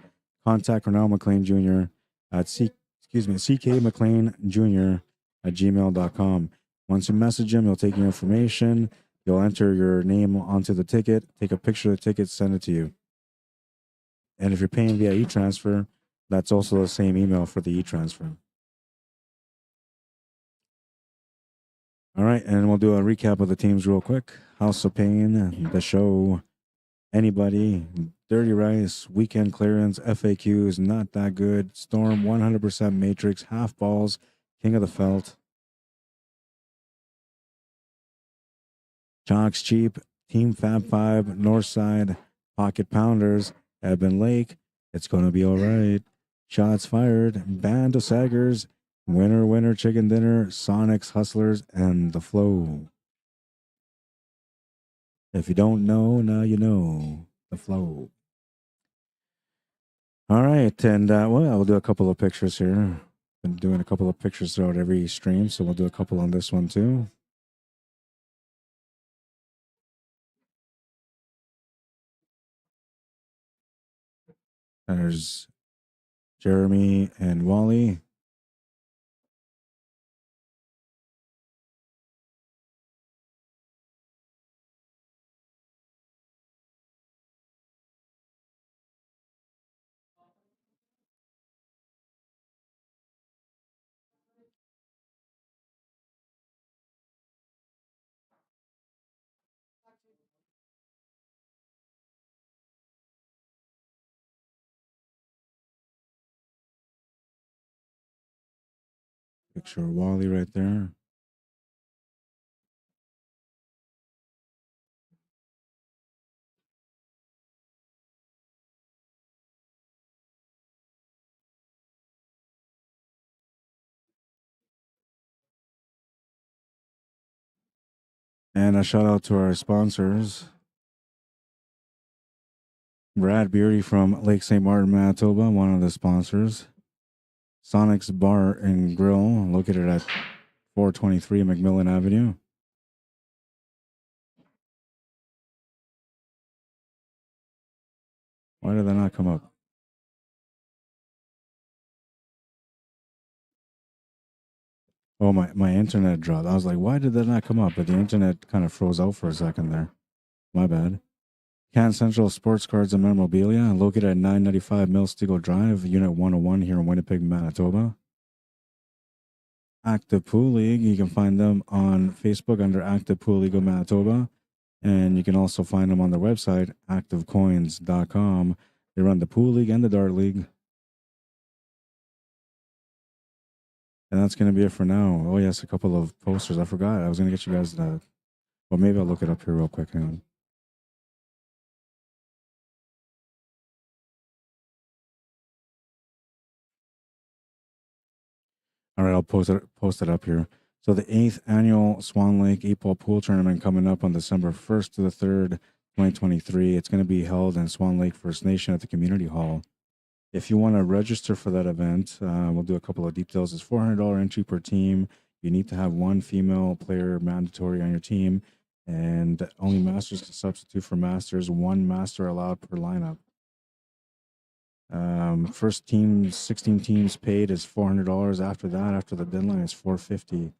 contact Wally McLean Jr. at ckmcleanjr@gmail.com. Once you message him, he'll take your information. You'll enter your name onto the ticket, take a picture of the ticket, send it to you. And if you're paying via e-transfer, that's also the same email for the e-transfer. All right, and we'll do a recap of the teams real quick. House of Pain, The Show, Anybody, Dirty Rice, Weekend Clearance, FAQs, Not That Good, Storm, 100% Matrix, Half Balls, King of the Felt, Chalks Cheap, Team Fab 5, Northside, Pocket Pounders, Eben Lake, It's Gonna Be Alright, Shots Fired, Band of Saggers, Winner Chicken Dinner, SONIX Hustlers, and The Flow. If you don't know, now you know. The Flow. All right, and well, I'll do a couple of pictures here. Been doing a couple of pictures throughout every stream, so we'll do a couple on this one too. There's Jeremy and Wally. Picture of Wally right there. And a shout out to our sponsors. Brad Beardy from Lake St. Martin, Manitoba, one of the sponsors. SONIX Bar and Grill, located at 423 McMillan Avenue. Why did that not come up? Oh, my internet dropped. I was like, why did that not come up? But the internet kind of froze out for a second there. My bad. Can Central Sports Cards and Memorabilia, located at 995 Mill Stegall Drive, Unit 101 here in Winnipeg, Manitoba. Active Pool League, you can find them on Facebook under Active Pool League of Manitoba. And you can also find them on their website, activecoins.com. They run the Pool League and the Dart League. And that's going to be it for now. Oh, yes, a couple of posters. I forgot. I was going to get you guys that. Well, maybe I'll look it up here real quick. Hang on. All right, I'll post it up here. So the 8th annual Swan Lake 8-ball pool tournament coming up on December 1st to the 3rd, 2023. It's going to be held in Swan Lake First Nation at the Community Hall. If you want to register for that event, we'll do a couple of details. It's $400 entry per team. You need to have one female player mandatory on your team, and only masters can substitute for masters. One master allowed per lineup. First team, 16 teams paid is $400. After that, after the deadline, is $450.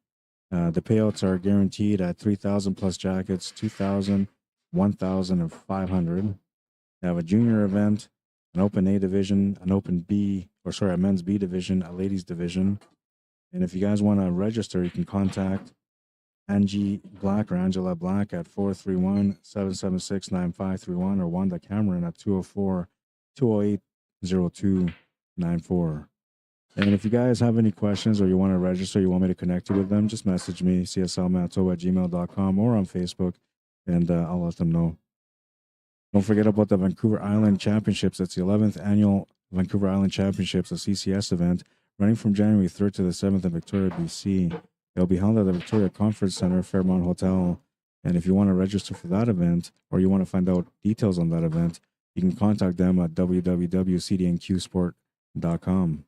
The payouts are guaranteed at $3,000 plus jackets, $2,000, $1,000, and $500. They have a junior event, an open A division, an open B, a men's B division, a ladies division. And if you guys want to register, you can contact Angie Black or Angela Black at 431-776-9531 or Wanda Cameron at 204-208-0294. And if you guys have any questions or you want to register, you want me to connect you with them, just message me, cslmanitoba@gmail.com or on Facebook, and I'll let them know. Don't forget about the Vancouver Island Championships. It's the 11th annual Vancouver Island Championships, a CCS event, running from January 3rd to the 7th in Victoria, BC. It'll be held at the Victoria Conference Center, Fairmont Hotel. And if you want to register for that event or you want to find out details on that event, you can contact them at www.cdnqsport.com.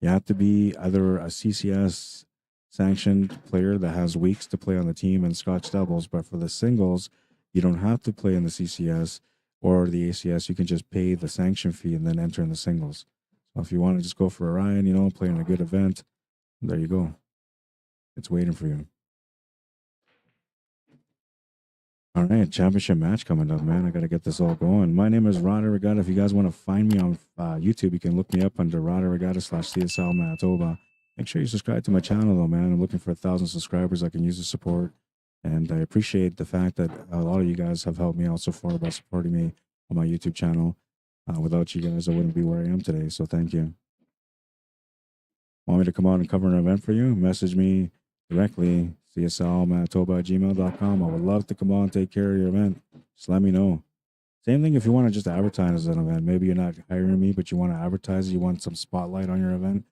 You have to be either a CCS sanctioned player that has weeks to play on the team in Scotch doubles, but for the singles, you don't have to play in the CCS or the ACS. You can just pay the sanction fee and then enter in the singles. So if you want to just go for a ride, play in a good event, there you go. It's waiting for you. All right, championship match coming up, man. I got to get this all going. My name is Arriagada. If you guys want to find me on YouTube, you can look me up under Arriagada/CSL Manitoba. Make sure you subscribe to my channel, though, man. I'm looking for 1,000 subscribers. I can use the support. And I appreciate the fact that a lot of you guys have helped me out so far by supporting me on my YouTube channel. Without you guys, I wouldn't be where I am today. So thank you. Want me to come out and cover an event for you? Message me directly, cslmanitoba@gmail.com. I would love to come on and take care of your event. Just let me know. Same thing if you want to just advertise an event. Maybe you're not hiring me, but you want to advertise it. You want some spotlight on your event.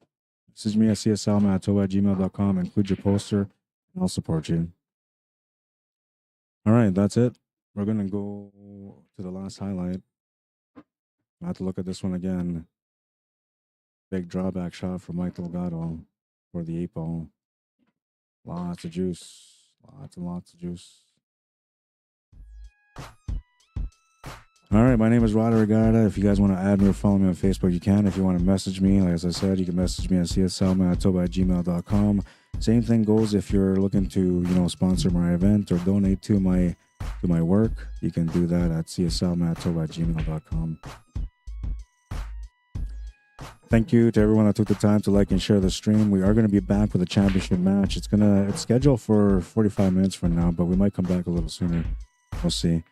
Message me at cslmanitoba@gmail.com. Include your poster, and I'll support you. All right, that's it. We're going to go to the last highlight. I have to look at this one again. Big drawback shot from Mike Delgado for the 8-ball. Lots of juice. Lots and lots of juice. All right, my name is Arriagada. If you guys want to add me or follow me on Facebook, you can. If you want to message me, like as I said, you can message me at cslmanitoba@gmail.com. Same thing goes if you're looking to, sponsor my event or donate to my work. You can do that at cslmanitoba@gmail.com. Thank you to everyone that took the time to like and share the stream. We are going to be back with a championship match. It's scheduled for 45 minutes from now, but we might come back a little sooner. We'll see.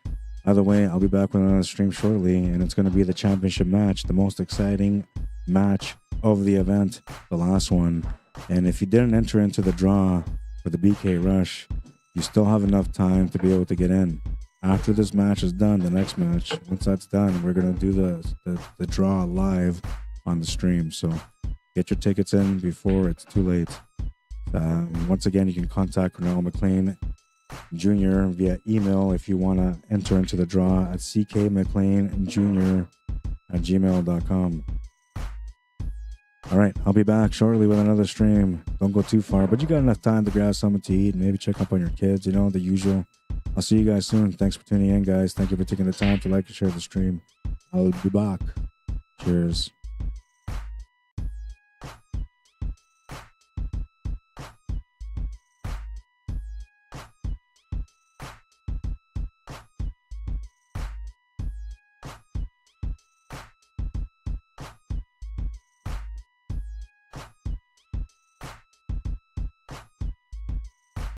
Either way, I'll be back with another stream shortly, and it's going to be the championship match, the most exciting match of the event, the last one. And if you didn't enter into the draw for the BK Rush, you still have enough time to be able to get in. After this match is done, the next match, once that's done, we're going to do the draw live on the stream. So get your tickets in before it's too late. Once again, you can contact Wally Mclean Jr. via email if you want to enter into the draw at ckmcleanjr@gmail.com. All right, I'll be back shortly with another stream. Don't go too far, but you got enough time to grab something to eat, maybe check up on your kids, the usual. I'll see you guys soon. Thanks for tuning in, guys. Thank you for taking the time to like and share the stream. I'll be back. Cheers.